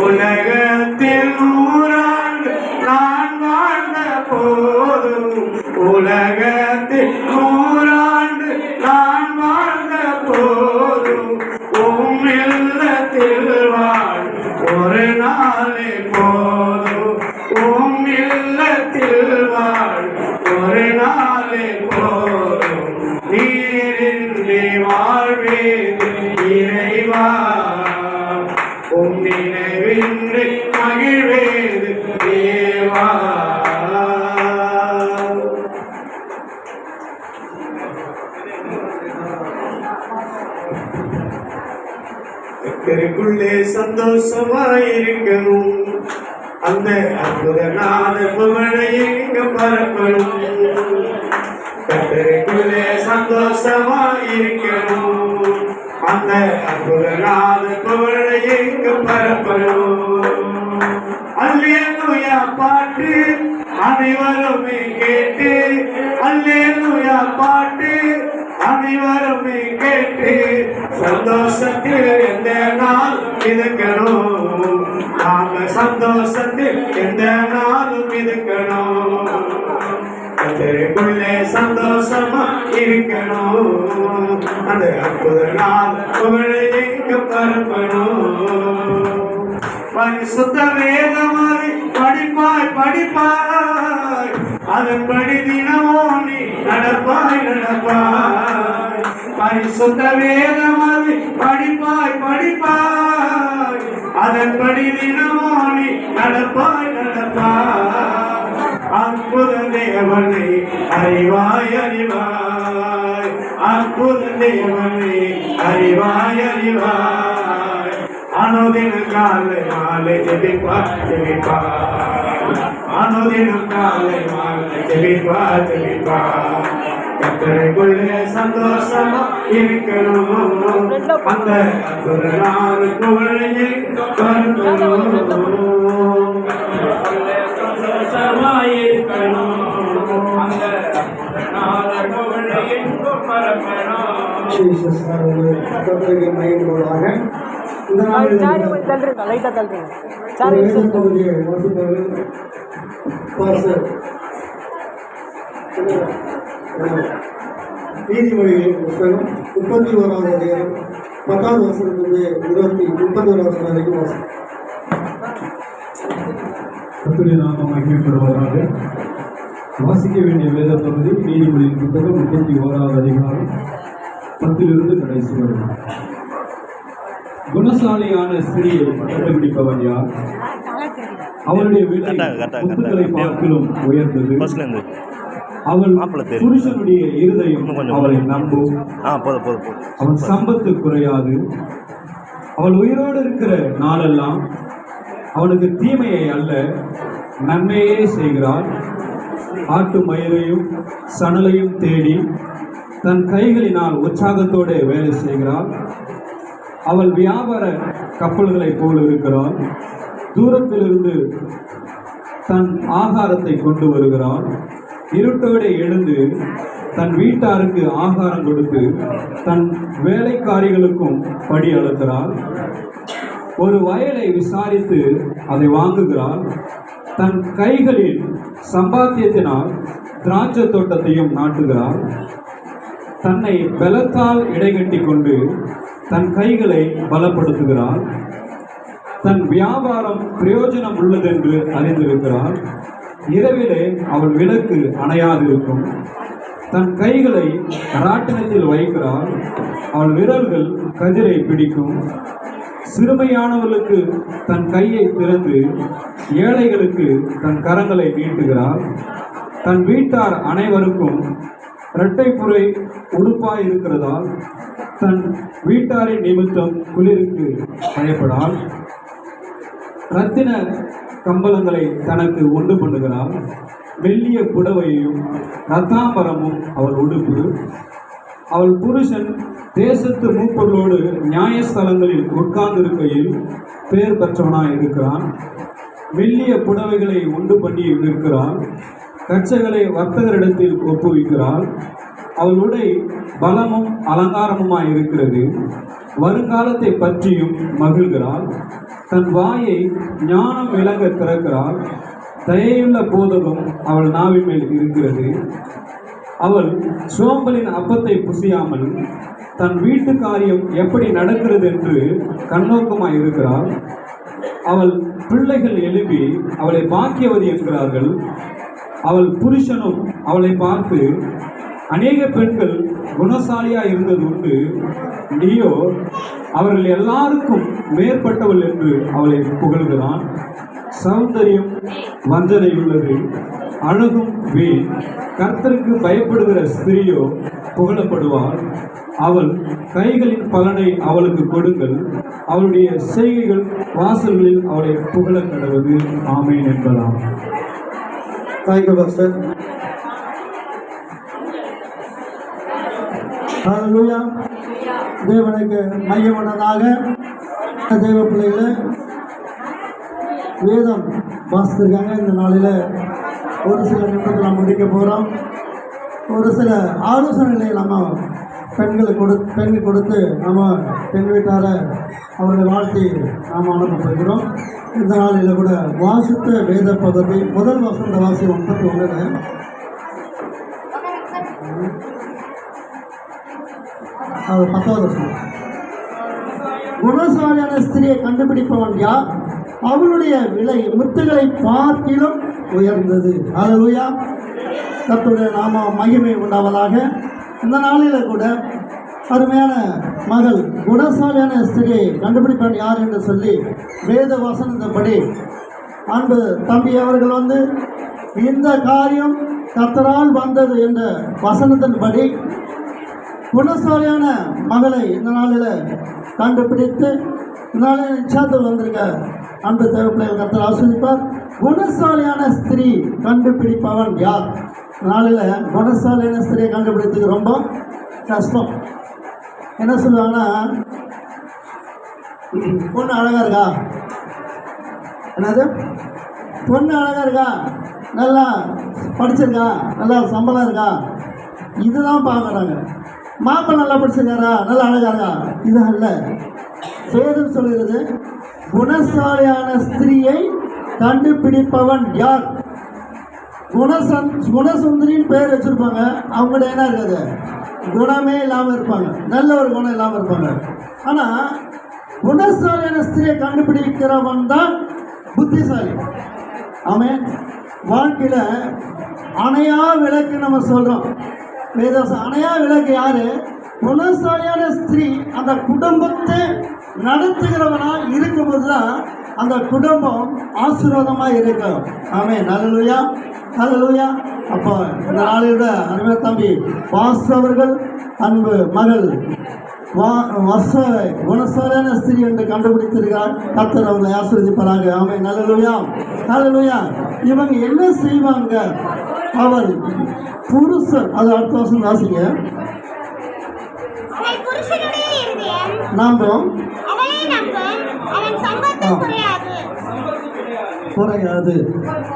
உலகத்தில் 100 ஆண்டு நான் வாழ்ந்த போதும், உலகத்தில் 100 ஆண்டு நான் வாழ்ந்த போதும், உம் இல்லத்தில் வாழ் ஒரு நாளே போதும், உம் இல்லத்தில் வாழ் ஒரு நாளே போதும். நீரின்றி வாழ்வேது இறைவா, உம் நினைவின்றி மகிழ்வேது தேவா. கருக்குள்ளே சந்தோஷமாயிருக்கணும், அந்த அற்புத நாத புகழை எங்க பரப்பணும். கத்தருக்குள்ளே சந்தோஷமாயிருக்கணும், அந்த அற்புத நாத புகழை எங்க பரப்பணும். அல்லேலூயா பாட்டு அனைவருமே கேட்டு, அல்லேலூயா பாட்டு அனைவருமே கேட்டு, சந்தோஷத்தில் எந்த நாள் இருக்கணும், நாம சந்தோஷத்தில் எந்த நாளும் இருக்கணும். கத்தருக்குள்ளே சந்தோஷமா இருக்கணும். அந்த அற்புத நாள் புகழை எங்க பரப்பணும். பரிசுத்த வேதமாய் படிப்பாய் படிப்பாய், அதன்படி தினமோ நீ நடப்பாய் நடப்பாய். பரிசுத்த வேதமாய் படிப்பாய் படிப்பாய், அதன்படி தினமோ நீ நடப்பாய் நடப்பாய். அற்புத தேவனை அறிவாய் அறிவாய், அற்புத தேவனை அறிவாய் அறிவாய். அனுதின காலை மாலை ஜெபிப்பார் ஜெபிப்பார், அனுதின காலை மாலை ஜெபிப்பார் ஜெபிப்பார். கத்தருக்குள்ளே சந்தோஷமா இருக்கணும். அந்த அற்புத நாள் புகழையை பரப்பணும். சந்தோஷமா இருக்கணும். அந்த நாள் புகழையை பரப்பணும். ஜீசஸ் கர்த்தருக்கு மகிமையாக இந்த நாளில் வேத பகுதியை வாசிப்பவர்கள் பாஸ்டர் நீதிமொழிகளின் புத்தகம் 31வது அதிகாரம் 10வது வசனத்திலிருந்து 31வது வசனம் வரைக்கும் வாசிப்போம். கர்த்தருடைய நாமம் மகிமைப்படுவதாக. வாசிக்க வேண்டிய வேத பகுதி நீதிமொழியின் புத்தகம் 31வது அதிகாரம் 10லிருந்து கடைசி வரை. குணசாலியான ஸ்திரியை கண்டுபிடிப்பவன் யார்? அவளுடைய வீட்டை முத்துக்களை பார்க்கிலும் உயர்ந்தது. அவள் புருஷனுடைய இருதயம் அவளை நம்பும். அவன் சம்பத்து குறையாது. அவள் உயிரோடு இருக்கிற நாளெல்லாம் அவனுக்கு தீமையை அல்ல நன்மையே செய்கிறாள். ஆட்டு மயிரையும் சணலையும் தேடி தன் கைகளினால் உற்சாகத்தோடு வேலை செய்கிறாள். அவள் வியாபார கப்பல்களைப் போல் இருக்கிறாள். தூரத்திலிருந்து தன் ஆகாரத்தை கொண்டு வருகிறாள். இருட்டோடு எழுந்து தன் வீட்டாருக்கு ஆகாரம் கொடுத்து தன் வேலைக்காரிகளுக்கும் படி அளக்கிறாள். ஒரு வயலை விசாரித்து அதை வாங்குகிறாள். தன் கைகளின் சம்பாத்தியத்தினால் திராட்சை தோட்டத்தையும் நாட்டுகிறாள். தன்னை பலத்தால் இடைகட்டி கொண்டு தன் கைகளை பலப்படுத்துகிறாள். தன் வியாபாரம் பிரயோஜனம் உள்ளதென்று அறிந்திருக்கிறாள். இரவிலே அவள் விளக்கு அணையாதிருக்கும். தன் கைகளை ராட்டினத்தில் வைக்கிறாள். அவள் விரல்கள் கதிரை பிடிக்கும். சிறுமையானவர்களுக்கு தன் கையை திறந்து ஏழைகளுக்கு தன் கரங்களை நீட்டுகிறாள். தன் வீட்டார் அனைவருக்கும் இரட்டைப்புரை உடுப்பாய் இருக்கிறதால் தன் வீட்டாரின் நிமித்தம் குளிருக்கு பயப்படாள். ரத்தின கம்பளங்களை தனக்கு உண்டு பண்ணுகிறாள். மெல்லிய புடவையும் ரத்தாம்பரமும் அவள் உடுப்பு. அவள் புருஷன் தேசத்து மூப்பர்களோடு நியாயஸ்தலங்களில் உட்கார்ந்திருக்கையில் பேர் பெற்றவனாய் இருக்கிறான். மெல்லிய புடவைகளை உண்டு பண்ணி நிற்கிறாள். கச்சைகளை வர்த்தகரிடத்தில் ஒப்புவிக்கிறாள். அவள் உடை பலமும் அலங்காரமுமாய் இருக்கிறது. வருங்காலத்தை பற்றியும் மகிழ்கிறாள். தன் வாயை ஞானம் விளங்க திறக்கிறாள். தயையுள்ள போதகம் அவள் நாவின் மேல் இருக்கிறது. அவள் சோம்பலின் அப்பத்தை புசியாமல் தன் வீட்டு காரியம் எப்படி நடக்கிறது என்று கண்ணோக்கமாய் இருக்கிறாள். அவள் பிள்ளைகள் எழுப்பி அவளை பாக்கியவதி என்கிறார்கள். அவள் புருஷனும் அவளை பார்த்து, அநேக பெண்கள் குணசாலியா இருந்தது உண்டு, நீயோ அவர்கள் எல்லாருக்கும் மேற்பட்டவள் என்று அவளை புகழ்கிறான். சௌந்தரியம் வஞ்சனை உள்ளது, அழகும் வீண். கர்த்தருக்கு பயப்படுகிற ஸ்திரியோ புகழப்படுவாள். அவள் கைகளின் பலனை அவளுக்கு கொடுங்கள். அவளுடைய செய்கைகள் வாசல்களில் அவளை புகழ கடவது. ஆமேன் என்பதாம். Thank you pastor. ஹல்லேலூயா. தேவனுக்கு மையமானதாக தேவ பிள்ளைகளை வேதம் வாசித்திருக்காங்க. இந்த நாளில் ஒரு சில நிமிடத்தில் நாம் முடிக்க போகிறோம். ஒரு சில ஆலோசனைகளை நம்ம பெண்கள் கொடுத்து நம்ம பெண் வீட்டாரை அவர்களை வாழ்த்தி நாம் அனுப்பப்படுகிறோம். இந்த நாளில் கூட வாசித்த வேத பகுதி முதல் வசந்த வாசி 31. அது 10வது வசனம். குணசாலியான ஸ்திரியை கண்டுபிடிப்பவன் யார்? அவளுடைய விலை முத்துகளை பார்க்கிலும் உயர்ந்தது. அல்லேலூயா. கர்த்தருடைய நாம மகிமை உண்டாவதாக. இந்த நாளில் கூட அருமையான மகள் குணசாலியான ஸ்திரியை கண்டுபிடிப்பவன் யார் என்று சொல்லி வேத வசனத்தின்படி அன்பு தம்பி அவர்கள் வந்து இந்த காரியம் கர்த்தரால் வந்தது என்ற வசனத்தின்படி குணசாலியான மகளை இந்த நாளில் கண்டுபிடித்து இந்த நாளில் நிச்சயத்தில் வந்திருக்க அன்பு தேவப்பிள்ளைகள் கர்த்தர் ஆசீர்வதிப்பார். குணசாலியான ஸ்திரீ கண்டுபிடிப்பவன் யார்? நாளில் குணசாலியான ஸ்திரியை கண்டுபிடிக்கிறதுக்கு ரொம்ப கஷ்டம். என்ன சொல்லுவாங்கன்னா, பொண்ணு அழகாக இருக்கா, என்னது பொண்ணு அழகாக இருக்கா, நல்லா படிச்சிருக்கா, நல்லா சம்பளம் இருக்கா, இதுதான் பார்க்குறாங்க. மாப்பிள்ளை நல்லா படிச்சிருக்காரா, நல்லா அழகா இருக்கா, இது அல்ல. வேதம் சொல்கிறது குணசாலியான ஸ்திரீயை கண்டுபிடிப்பவன் யார்? குணசுந்தரின்னு பேர் வச்சுருப்பாங்க. அவங்கள்ட்ட என்ன இருக்காது, குணமே இல்லாமல் இருப்பாங்க, நல்ல ஒரு குணம் இல்லாமல் இருப்பாங்க. ஆனால் குணசாலியான ஸ்திரியை கண்டுபிடிக்கிறவன் தான் புத்திசாலி. அவன் வாழ்க்கையில் அணையா விளக்கு நம்ம சொல்கிறோம். வேதம் அணையா விளக்கு யாரு? குணசாலியான ஸ்திரீ அந்த குடும்பத்தை நடத்துகிறவனாக இருக்கும்போது தான் அந்த குடும்பம் ஆசீர்வாதமாக இருக்கும். ஆமென். ஹல்லேலூயா, ஹல்லேலூயா. அப்போ இந்த நாளில் அருமை தம்பி வாசு அவர்கள் அன்பு மகள் குணசாலியான ஸ்திரீ என்று கண்டுபிடித்திருக்கிறார். கர்த்தர் அவர்களை ஆசீர்வதிப்பாராக. ஆமென். ஹல்லேலூயா, ஹல்லேலூயா. இவங்க என்ன செய்வாங்க? அவர் புருஷன், அது அடுத்த வருஷம் வாசிங்க. நம்பும் குறையாது.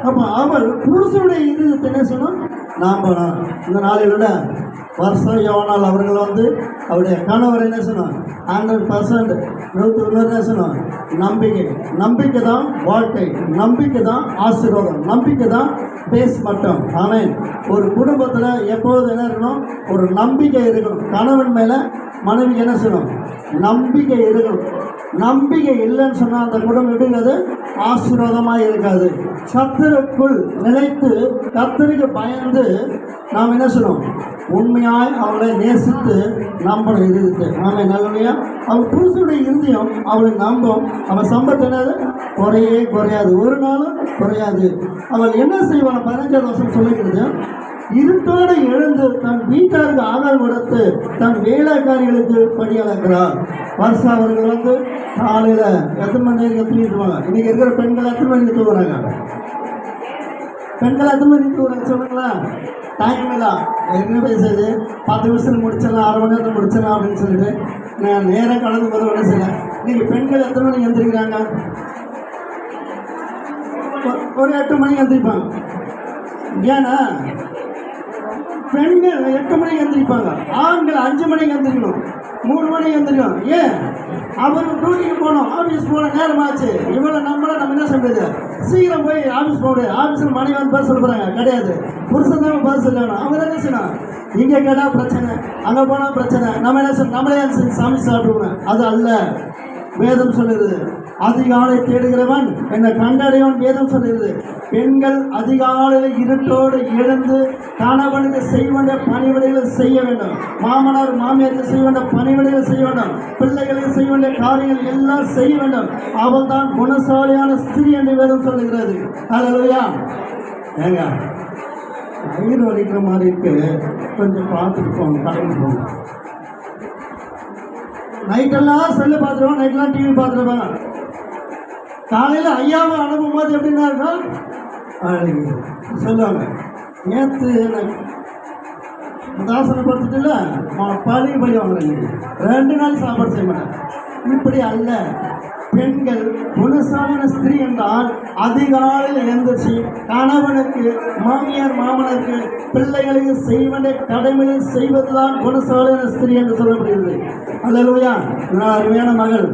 அப்போ அவர் புருஷனுடைய இருதயத்தை என்ன சொன்னோம்? நம்பணும். இந்த நாளிலோட வருஷம் யோனால் அவர்கள் வந்து அவருடைய கணவர் என்ன சொன்னோம்? 100% 100 என்ன சொன்னோம்? நம்பிக்கை. நம்பிக்கை தான் வாழ்க்கை, நம்பிக்கை தான் ஆசீர்வாதம், நம்பிக்கை தான் பேஸ் மட்டும். ஆமென். ஒரு குடும்பத்தில் எப்போது என்ன இருக்கணும்? ஒரு நம்பிக்கை இருக்கணும். கணவன் மேலே மனைவிக்கு என்ன சொல்லணும்? நம்பிக்கை இருக்கணும். நம்பிக்கை இல்லைன்னு சொன்னால் அந்த குடும்பம் எப்படிங்கிறது ஆசீர்வாதமாக இருக்காது. கர்த்தருக்குள் நிலைத்து கர்த்தருக்கு பயந்து நாம் என்ன சொல்லணும்? உண்மையாய் அவளை நேசித்து நம்பணும். இருந்துட்டு ஆமாம் நல்லபடியா அவள் புருஷனுடைய இருதயம் அவளை நம்பும். அவள் சம்பத்து என்னது? குறையே குறையாது, ஒரு நாளும் குறையாது. அவள் என்ன செய்வாள்? 15வது வருஷம் சொல்லிக்கிறது, இருட்டோடு எழுந்து தன் வீட்டாருக்கு ஆகாரம் கொடுத்து தன் வேலைக்காரிகளுக்கு படியளக்கிறார். வருஷா அவர்கள் வந்து காலையில் எத்தனை மணி நேரம் தூங்கிட்டுருவாங்க? இன்றைக்கி இருக்கிற பெண்கள் எத்தனை மணிக்கு தூங்குறாங்க? பெண்கள் எத்தனை மணிக்கு தூங்குறாங்க சொல்லுங்களா? டைம் இல்லை, என்ன பேசுறது, 10 நிமிஷத்தில் முடிச்சிடலாம், அரை மணி நேரத்தில் முடிச்சிடலாம் அப்படின்னு சொல்லிட்டு நான் நேராக கலந்து போகிற ஒன்றும் செய்யலை. இன்றைக்கி பெண்கள் எத்தனை மணிக்கு எழுந்திரிக்கிறாங்க? ஒரு 8 மணிக்கு எழுந்திரிப்பாங்க. ஏன்னா பெண்கள் 8 மணிக்கு எழுந்திரிப்பாங்க, ஆண்கள் 5 மணிக்கு எழுந்திரிக்கணும், 3 மணிக்கு எழுந்திரிக்கணும். ஏன்? அவருக்கு டியூட்டிக்கு போகணும், ஆஃபீஸ் போன நேரம் ஆச்சு. இவ்வளோ நம்ம என்ன சொல்றது? சீக்கிரம் போய் ஆஃபீஸ் போடு. ஆஃபீஸில் மணி வந்து பதில் சொல்ல போகிறாங்க கிடையாது, புருஷன் தான் பதில் சொல்லணும். அவங்க என்ன செய்யணும்? இங்கே கேட்டால் பிரச்சனை, அங்கே போனால் பிரச்சனை, நம்ம என்ன செய்யணும்? நம்மளே சாமி சாப்பிடுவோம். அது அல்ல. வேதம் சொல்லுது, அதிகாலை தேடுகிறவன் என்னை கண்டடையவன். வேதம் சொல்லுகிறது, பெண்கள் அதிகாலையில் இருட்டோடு எழுந்து கணவனுக்கு செய்ய வேண்டிய பணிவிடைகளை செய்ய வேண்டும், மாமனார் மாமியாருக்கு செய்ய வேண்டிய பணிவிடைகளை செய்ய வேண்டும், பிள்ளைகளுக்கு செய்ய வேண்டிய காரியங்கள் எல்லாம் செய்ய வேண்டும். அவள் தான் குணசாலியான ஸ்திரீ என்று வேதம் சொல்லுகிறது. ஹல்லேலூயா. ஏங்க வயிறு வலிக்கிற மாதிரி இருக்கு, கொஞ்சம் பார்த்துட்டு போங்க, கலந்து போங்க. நைட்டெல்லாம் செல்லு பார்த்துருவோம், நைட்டெல்லாம் டிவி பார்த்துருப்பாங்க. காலையில் ஐயாவை அனுப்பும் போது எப்படின்னா இருக்கும்? சொல்லுவாங்க, நேற்று தாசனை படுத்துட்டுல பழி வாங்குறேன், 2 நாள் சாப்பாடு செய்ய மாட்டேன். இப்படி அல்ல. பெண்கள் குணசாலின ஸ்திரீ என்றால் அதிகாலையில் எழுந்திருச்சு கணவனுக்கு மாமியார் மாமனருக்கு பிள்ளைகளுக்கு செய்வதை கடமையை செய்வதுதான் குணசாலின ஸ்திரீ என்று சொல்லப்படுகிறது. அல்லேலூயா. அருமையான மகள்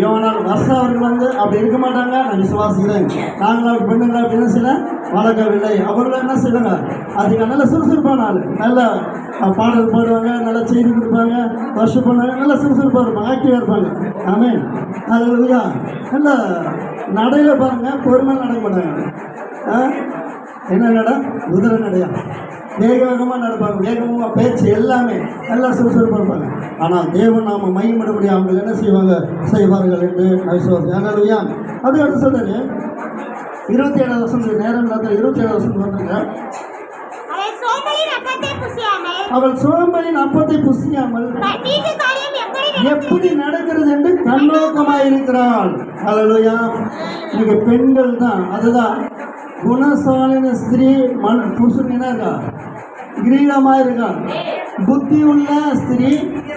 யோனால் வர்ஷா அவர்கள் வந்து அப்படி இருக்க மாட்டாங்க, நான் விசுவாசிக்கிறேன். நாங்கள் பெண்ணுங்களை அப்படி என்ன செய்யல வளர்க்கவில்லை. அவர்கள் என்ன செய்வாங்க, அதுக்கு நல்ல சுறுசுறுப்பான ஆள், நல்ல பாடல் பாடுவாங்க, நல்ல செய்தி கொடுப்பாங்க, வருஷம் பண்ணுவாங்க, நல்ல சுறுசுறுப்பாக இருப்பாங்க, ஆக்டிவாக இருப்பாங்க. ஆமென். அல்லேலூயா. நல்ல நடையில் பாருங்க, பொறுமையாக நடக்க மாட்டாங்க. என்ன நட, குதிரை நடையா, வேக வேகமாக நடப்பாங்க, வேகமாக பேச்சு எல்லாமே நல்லா சுறுசுறுப்பாக இருப்பாங்க. ஆனால் தேவன் நாம மையமிடபடி அவங்க என்ன செய்வார்கள் என்று விசுவாசி. அல்லேலூயா. அது அடுத்து சொல்றாரு 27 வருஷம் நேரம் இல்லாத 27 வருஷம் வந்துருங்க. அவள் சோம்பலின் அப்பத்தை புசியாமல் எப்படி நடக்கிறது என்று கண்ணோக்கமாயிருக்கிறாள். அல்லேலூயா. நீங்க பெண்கள் தான், அதுதான் குணசாலின ஸ்திரீ. புருஷன் என்ன இருக்கா, கிரீடமா இருக்கான். புத்தி உள்ள ஸ்திரீ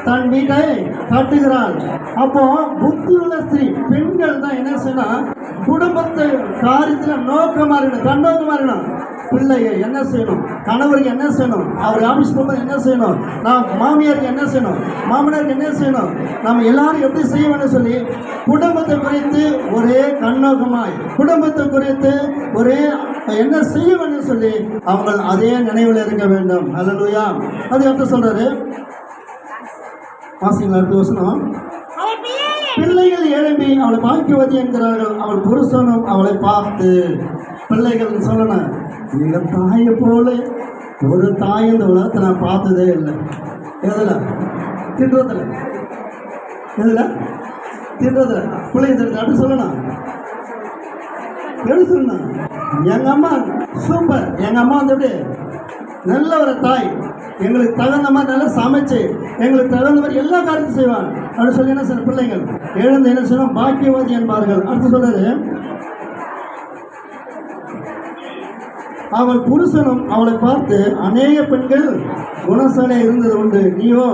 தன் வீட்டை கட்டுகிறாள். அப்போ புத்தி உள்ள ஸ்திரீ பெண்கள் தான் என்ன செய்யணும், குடும்பத்தை காரியத்தில் நோக்கமா இருக்கணும், கண்ணோக்கமா இருக்கணும். பிள்ளைங்க என்ன செய்யணும், கணவருக்கு என்ன செய்யணும், அவர் ஆஃபீஸ் போகும்போது என்ன செய்யணும், நான் மாமியாருக்கு என்ன செய்யணும், மாமனாருக்கு என்ன செய்யணும், நம்ம எல்லாரும் எப்படி செய்யணும்னு சொல்லி குடும்பத்தை குறித்து ஒரே கண்ணோக்கமாய், குடும்பத்தை குறித்து ஒரே என்ன செய்யணும்னு சொல்லி அவங்க அதே நினைவில் இருக்க வேண்டும். அல்லேலூயா. அது எப்படி சொல்றாரு வாசிங்களா, அடுத்த வசனம். பிள்ளைகள் எழும்பி அவளை பாக்கியவதி என்கிறார்கள், அவள் புருஷனும் அவளை பார்த்து. பிள்ளைகள் சொல்லணும், எங்க தாயை போல ஒரு தாய் இந்த உலகத்தை நான் பார்த்ததே இல்லை. எதுல திட்டுறதுல, எதுல திட்டுறதுல பிள்ளைங்க திட்டு அப்படி சொல்லணும். எப்படி சொல்லணும், எங்க அம்மா சூப்பர், எங்க அம்மா வந்து எப்படி நல்ல ஒரு தாய், எங்களுக்கு தகுந்த மாதிரி நல்லா சமைச்சு எங்களுக்கு தகுந்த மாதிரி எல்லா காரியத்தையும் செய்வாங்க அப்படின்னு சொல்லி என்ன சார் பிள்ளைங்கள் எழுந்து என்ன செய்யணும், பாக்கியவாதி என்பார்கள். அடுத்து சொல்றாரு, அவள் புருஷனும் அவளை பார்த்து, அநேக பெண்கள் குணசாலை இருந்தது உண்டு, நீயோ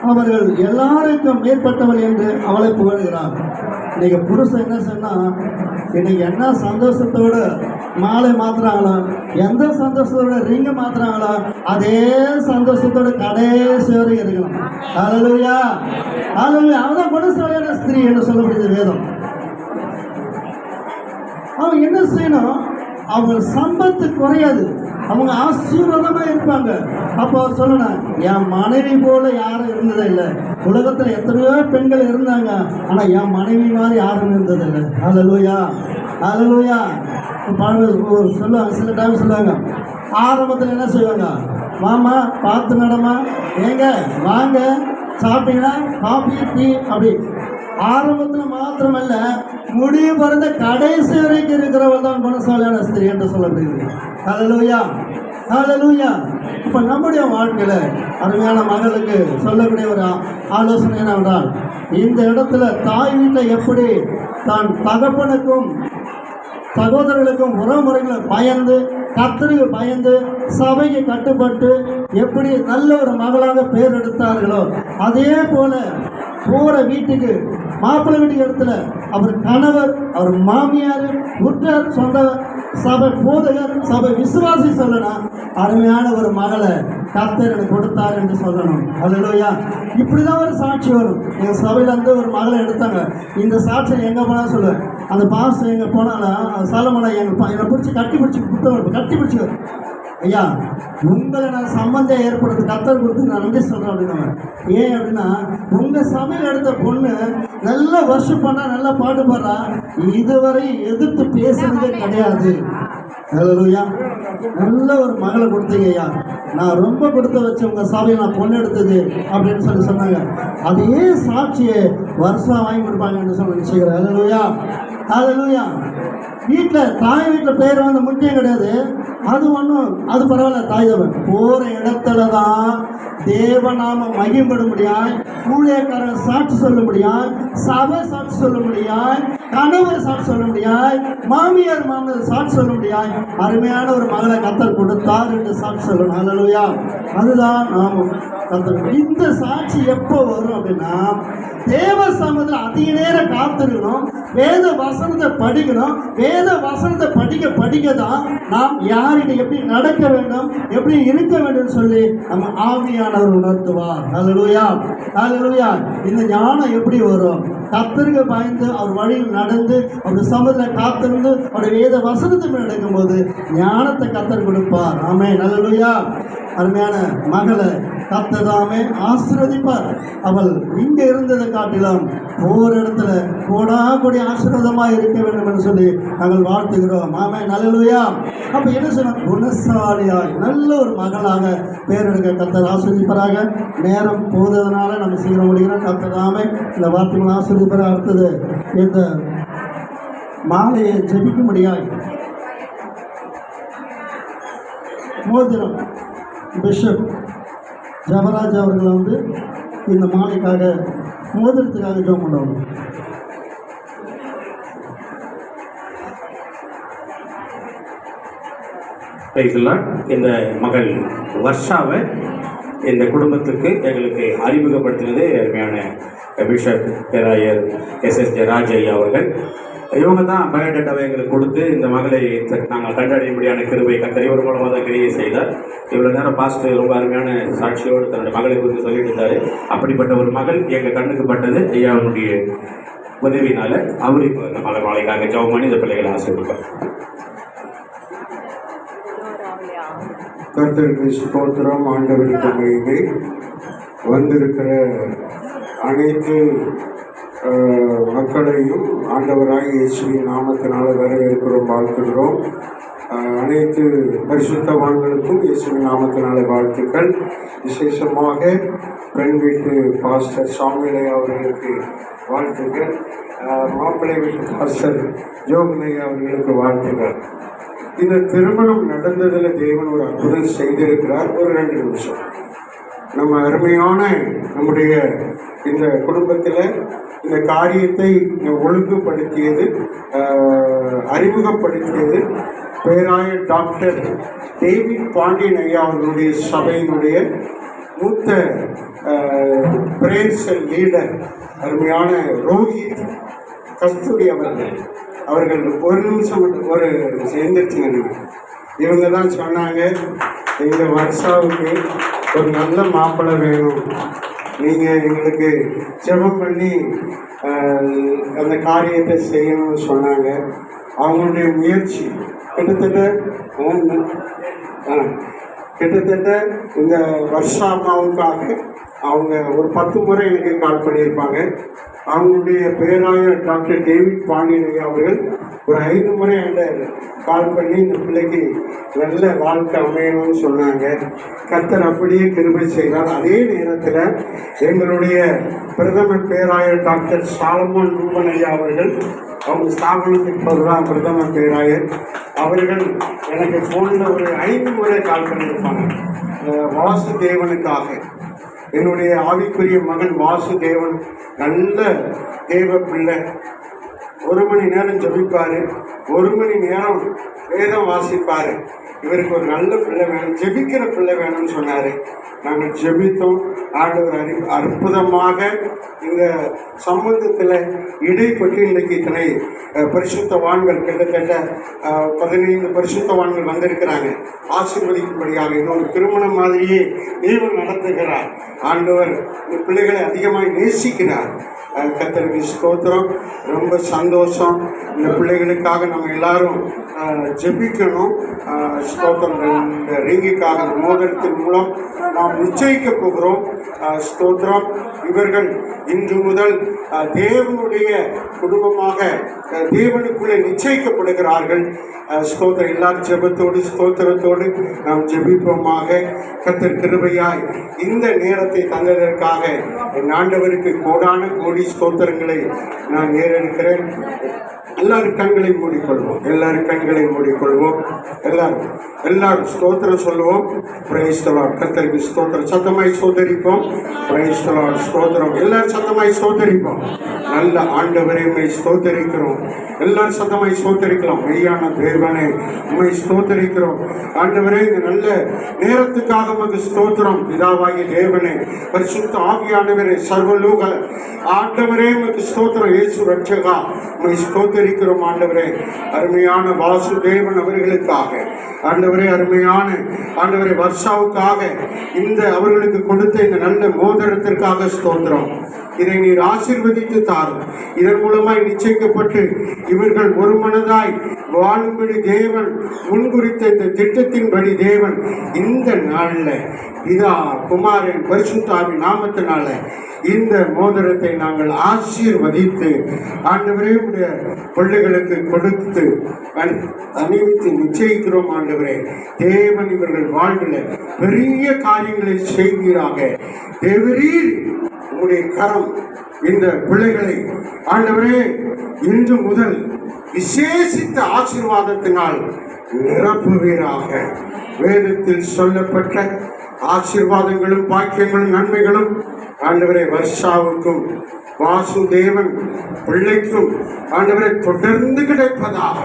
அவர்கள் எல்லாருக்கும் மேற்பட்டவள் என்று அவளை புகழ்கிறார். இன்னைக்கு புருஷன் என்ன சொன்னா, இன்னைக்கு என்ன சந்தோஷத்தோடு மாலை மாத்துறாங்களோ, எந்த சந்தோஷத்தோட ரிங்க மாத்துறாங்களோ அதே சந்தோஷத்தோட கடைசி வரை இருக்கணும். அல்லேலூயா. அல்லேலூயா. அவதான் குணசாலியான ஸ்திரீ என்று சொல்லப்படுது வேதம். அவன் என்ன செய்யணும், அவங்க சம்பத்து குறையாது, அவங்க ஆசீர்வாதமா இருப்பாங்க. அப்போ அவர் சொல்லணும், என் மனைவி போல யாரும் இருந்ததே இல்லை. உலகத்துல எத்தனையோ பெண்கள் இருந்தாங்க, ஆனா என் மனைவி மாதிரி யாரும் இருந்ததில்லை. அல்லேலூயா. அல்லேலூயா. சொல்லுவாங்க, சில டைம் சொல்லுவாங்க, ஆரம்பத்தில் என்ன செய்வாங்க, மாமா பார்த்து நடமா, ஏங்க வாங்க சாப்பிட்டீங்கன்னா காஃபி டீ அப்படி ஆரம்பத்தில் மாத்திரமல்ல முடிவு பிறந்த கடைசி வரைக்கும் இருக்கிறவள் தான் குணசாலியான ஸ்திரீ என்று சொல்லப்படுகிறது. அல்லேலூயா. அல்லேலூயா. இப்போ நம்முடைய வாழ்க்கையில அருமையான மகளுக்கு சொல்லக்கூடிய ஒரு ஆலோசனை என்னவென்றால், இந்த இடத்துல தாய் வீட்டில் எப்படி தான் தகப்பனுக்கும் சகோதரர்களுக்கும் உறவுமுறைகளை பயந்து, கர்த்தருக்கு பயந்து, சபைக்கு கட்டுப்பட்டு எப்படி நல்ல ஒரு மகளாக பேர் எடுத்தார்களோ அதே போல போற வீட்டுக்கு, மாப்பிள்ளை வீட்டுக்கு இடத்துல அவர் கணவர், அவர் மாமியார், உற்றார், சொந்த சபை போதகர், சபை விசுவாசி சொல்லணும், அருமையான ஒரு மகளை கர்த்தர் எனக்கு கொடுத்தார் என்று சொல்லணும். அல்லேலூயா. இப்படிதான் ஒரு சாட்சி வரும். எங்கள் சபையில இருந்து ஒரு மகளை எடுத்தாங்க. இந்த சாட்சியை எங்க போனா சொல்லுவேன், அந்த பாஸ்டர் எங்க போனாலும் சாலமனை என்னை பிடிச்சி கட்டி பிடிச்சி புத்தகம் கட்டி பிடிச்சி, ஐயா உங்களை நான் சம்பந்தம் ஏற்படுத்தி கர்த்தர் கொடுத்து நான் நன்றி சொல்றேன் அப்படின்னு. ஏன் அப்படின்னா, உங்க சமையல் எடுத்த பொண்ணு நல்ல வருஷம் பண்ணா, நல்லா பாட்டு பாடுறா, இதுவரை எதிர்த்து பேசுறதே கிடையாது. அல்லேலூயா. நல்ல ஒரு மகளை கொடுத்தீங்க ஐயா, நான் ரொம்ப கொடுத்து வச்ச உங்க சபையை நான் பொண்ணு எடுத்தது அப்படின்னு சொல்லி சொன்னாங்க. அதே சாட்சியை வருஷம் வாங்கி கொடுப்பாங்கன்னு சொல்லி நிச்சயிக்கிறேன். அல்லேலூயா. அல்லேலூயா. வீட்டில் தாய் வீட்டில் பேர் வந்து முக்கியம் கிடையாது, அது ஒன்றும் அது பரவாயில்ல. தாய் தவன் போகிற இடத்துல தான் தேவநாம மகிம்பட முடியாது, ஊழியக்காரன் சாட்சி சொல்ல முடியாது, சபை சாட்சி சொல்ல முடியாது, கணவர் சாட்சி சொல்ல முடியாய், மாமியார் மாமனார் சாட்சி சொல்ல முடியாய், அருமையான ஒரு மகளை கத்தர் கொடுத்தார் என்று சாட்சி சொல்லணும். ஹல்லேலூயா. அதுதான் நாமும் கத்தர். இந்த சாட்சி எப்போ வரும் அப்படின்னா, தேவ சமூகத்தில் அதிக நேரம் காத்திருக்கணும், வேத வசனத்தை படிக்கணும். வேத வசனத்தை படிக்க தான் நாம் யார்கிட்ட எப்படி நடக்க வேண்டும், எப்படி இருக்க வேண்டும் சொல்லி நம்ம ஆவியானவர் உணர்த்துவார். ஹல்லேலூயா, ஹல்லேலூயா. இந்த ஞானம் எப்படி வரும்? கர்த்தருக்கு பயந்து அவர் வழியில் நடந்து அவர் சமூகத்தில் காத்திருந்து அவருடைய வேத வசனத்தை நடக்கும்போது ஞானத்தை கர்த்தர் கொடுப்பார். ஆமென், ஹல்லேலூயா. அருமையான மகளை கர்த்ததாமே ஆசீர்வதிப்பார். அவள் இங்கே இருந்ததை காட்டிலும் ஒவ்வொரு இடத்துல கோடி ஆசீர்வாதமாக இருக்க வேண்டும் என்று சொல்லி நாங்கள் வாழ்த்துகிறோம். ஆமென், ஹல்லேலூயா. அப்போ என்ன சொன்ன, குணசாலியாய் நல்ல ஒரு மகளாக பேரெடுக்க கர்த்தர் ஆசீர்வதிப்பாராக. நேரம் போததுனால நம்ம சீக்கிரம் முடிக்கிறோம். கர்த்ததாமே இந்த வார்த்தைகளை ஆசீர்வதிப்பார். அடுத்தது இந்த மாலையை ஜெபிக்க முடியாது. மோதிரம் பிஷப் ஜபராஜ் அவர்கள் வந்து இந்த மாலைக்காக மோதிரத்துக்காக ஜெபம் பண்ணுவாங்க. இந்த மகள் வர்ஷாவை இந்த குடும்பத்துக்கு எங்களுக்கு அறிமுகப்படுத்தினது அருமையான பிஷப் பேராயர் எஸ் ஜெயராஜ் ஐயா அவர்கள். இவங்க தான் பயோடேட்டாவை எங்களுக்கு கொடுத்து இந்த மகளை நாங்கள் கண்டறியும்படியான கிருபை கத்தரி ஒரு மூலமாக தான் கிரியை செய்தார். இவ்வளோ நேரம் பாஸ்டர் ரொம்ப அருமையான சாட்சியோடு தன்னுடைய மகளை குறித்து சொல்லிட்டு இருந்தார். அப்படிப்பட்ட ஒரு மகள் எங்கள் கண்ணுக்கு பட்டது ஐயாவுடைய உதவினால அவர் இப்போ இந்த மாலைக்காக ஜெபம் பண்ணி இந்த பிள்ளைகளை ஆசீர்வதிப்பார். கர்த்தருக்கு ஸ்தோத்திரம். ஆண்டவருக்கு மகிமை. வந்திருக்கிற அனைத்து மக்களையும் ஆண்டவராக இயேசுவின் நாமத்தினால வரவேற்கிறோம், வாழ்த்துகிறோம். அனைத்து பரிசுத்தவான்களுக்கும் இயேசுவின் நாமத்தினால வாழ்த்துக்கள். விசேஷமாக பெண் வீட்டு பாஸ்டர் சாமிலை அவர்களுக்கு வாழ்த்துக்கள். மாப்பிள்ளை வீட்டு பாஸ்டர் ஜோகனை அவர்களுக்கு வாழ்த்துக்கள். இந்த திருமணம் நடந்ததில் தேவன் ஒரு அற்புதம் செய்திருக்கிறார். ஒரு 2 நிமிஷம் நம்ம அருமையான நம்முடைய இந்த குடும்பத்தில் இந்த காரியத்தை ஒழுங்குபடுத்தியது, அறிமுகப்படுத்தியது பேராயர் டாக்டர் டேவிட் பாண்டியன் ஐயா அவர்களுடைய சபையினுடைய மூத்த பிரேயர் செல் லீடர் அருமையான ரோஹித் கஸ்தூரி அவர்கள் ஒரு நிமிஷம் மட்டும் ஒரு சேர்ந்துருச்சுங்க. இவங்க தான் சொன்னாங்க, எங்கள் வர்ஷாவுக்கு ஒரு நல்ல மாப்பிள்ளை வேணும், நீங்கள் எங்களுக்கு ஜெபம் பண்ணி அந்த காரியத்தை செய்யணும்னு சொன்னாங்க. அவங்களுடைய முயற்சி கிட்டத்தட்ட இந்த வருஷா அம்மாவுக்காக அவங்க ஒரு 10 முறை எனக்கு கால் பண்ணியிருப்பாங்க. அவங்களுடைய பேராயர் டாக்டர் டேவிட் பாண்டியன் ஐயா அவர்கள் ஒரு 5 முறை என்கிட்ட கால் பண்ணி இந்த பிள்ளைக்கு நல்ல வாழ்க்கை அமையணும்னு சொன்னாங்க. கர்த்தர் அப்படியே கிருபை செய்தார். அதே நேரத்தில் எங்களுடைய பிரதம பேராயர் டாக்டர் சாலமோன் ரூபன் ஐயா அவர்கள், அவங்க ஸ்தாபனத்துக்கு பொருளாக பிரதம பேராயர் அவர்கள் எனக்கு ஃபோனில் ஒரு 5 முறை கால் பண்ணியிருப்பாங்க. வாசுதேவனுக்காக, என்னுடைய ஆவிக்குரிய மகன் வாசுதேவன் நல்ல தேவ பிள்ளை, 1 மணி நேரம் ஜெபிப்பார், 1 மணி நேரம் வேதம் வாசிப்பார். இவருக்கு ஒரு நல்ல பிள்ளை வேணும், ஜெபிக்கிற பிள்ளை வேணும்னு சொன்னார். நாங்கள் ஜெபித்தோம். ஆண்டவர் அற்புதமாக இந்த சம்பந்தத்தில் இடைப்பட்டு இன்றைக்கு இத்தனை பரிசுத்தவான்கள், கிட்டத்தட்ட 15 பரிசுத்தவான்கள் வந்திருக்கிறாங்க ஆசீர்வதிக்கும்படியாக. இது ஒரு திருமணம் மாதிரியே தேவன் நடத்துகிறார். ஆண்டவர் இந்த பிள்ளைகளை அதிகமாக நேசிக்கிறார். கர்த்தருக்கு ஸ்தோத்திரம். ரொம்ப சந்தோஷம். இந்த பிள்ளைகளுக்காக நம்ம எல்லாரும் ஜெபிக்கணும். ஸ்தோத்திரம். இந்த ரிங்குக்காக மோதிரத்தின் மூலம் நாம் நிச்சயிக்க போகிறோம். ஸ்தோத்திரம். இவர்கள் இன்று முதல் தேவனுடைய குடும்பமாக தேவனுக்குள்ளே நிச்சயிக்கப்படுகிறார்கள். ஸ்தோத்திரம். எல்லாரும் ஜெபத்தோடு ஸ்தோத்திரத்தோடு நாம் ஜெபிப்போமாக. கர்த்தர் கிருபையாய் இந்த நேரத்தை தந்ததற்காக என் ஆண்டவருக்கு கோடான கோடி ஸ்தோத்திரங்களை நான் ஏறெடுக்கிறேன். எல்லாரும் கண்களை மூடிக்கொள்வோம், எல்லாரும் கண்களை மூடிக்கொள்வோம். எல்லாரும் ஸ்தோத்திரம் சொல்லுவோம். Praise the Lord. கர்த்தருக்கு ஸ்தோத்திரம். சத்தமாய் ஸ்தோத்தரிப்போம். Praise the Lord. ஸ்தோத்திரம். எல்லாரும் சத்தமாய் ஸ்தோத்தரிப்போம். நல்ல ஆண்டவரே உம்மை ஸ்தோத்தரிக்கிறோம். எல்லாரும் சத்தமாய் ஸ்தோத்தரிக்கலாம். மெய்யான தேவனே உம்மை ஸ்தோத்தரிக்கிறோம். ஆண்டவரே இந்த நல்ல நேரத்துக்காக உமக்கு ஸ்தோத்திரம். பிதாவாகிய தேவனே, பரிசுத்த ஆவியானவரே, சர்வலோக ஆண்டவரே உமக்கு ஸ்தோத்திரம். இயேசு ரட்சகா உம்மை ஸ்தோத்தரிக்கிறோம். ஆண்டவரே, அருமையான வாசுதேவன் அவர்களுக்காக, ஆண்டவரே, அருமையான ஆண்டவரே வர்ஷாவுக்காக, இந்த அவர்களுக்கு கொடுத்த இந்த நல்ல மோதிரத்திற்காக ஸ்தோத்திரம். இதை நீர் ஆசீர்வதித்து தாரும். இதன் மூலமாய் நிச்சயிக்கப்பட்டு இவர்கள் ஒரு மனதாய் வாழும்படி தேவன் முன்குறித்த இந்த திட்டத்தின்படி தேவன் இந்த நாளில் பிதா குமாரன் பரிசுத்த ஆவியின் நாமத்தினால இந்த மோதிரத்தை நாங்கள் ஆசீர்வதித்து ஆண்டவரே உடைய பிள்ளைகளுக்கு கொடுத்து அணிவித்து நிச்சயிக்கிறோம். ஆண்டவரே, தேவன் இவர்கள் வாழ்வில் பெரிய காரியங்களை செய்வீராக. தேவரீர் உங்களுடைய கரம் இந்த பிள்ளைகளை ஆண்டவரே இன்று முதல் விசேஷித்த ஆசீர்வாதத்தினால் நிரப்புவீராக. வேதத்தில் சொல்லப்பட்ட ஆசீர்வாதங்களும் பாக்கியங்களும் நன்மைகளும் ஆண்டவரே வர்ஷாவுக்கும் வாசுதேவன் பிள்ளைக்கும் ஆண்டவரை தொடர்ந்து கிடைப்பதாக.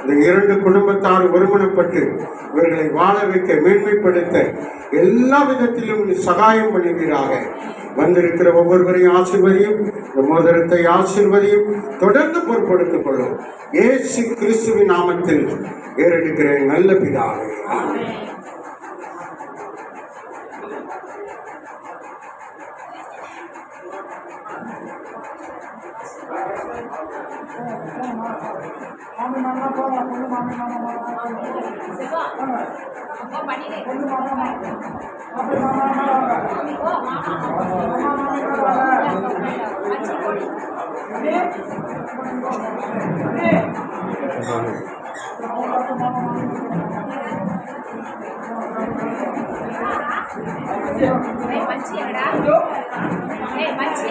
இந்த இரண்டு குடும்பத்தார் ஒருமனப்பட்டு இவர்களை வாழ வைக்க, மேன்மைப்படுத்த எல்லா விதத்திலும் சகாயம் பண்ணுவீராக. வந்திருக்கிற ஒவ்வொருவரையும் ஆசீர்வதியும், இந்த மோதிரத்தை ஆசீர்வதியும், தொடர்ந்து பொறுப்படுத்திக் கொள்ளும். இயேசு கிறிஸ்துவின் நாமத்தில் ஏறெடுக்கிறேன் நல்ல பிதாவே. ஆமென். మంచి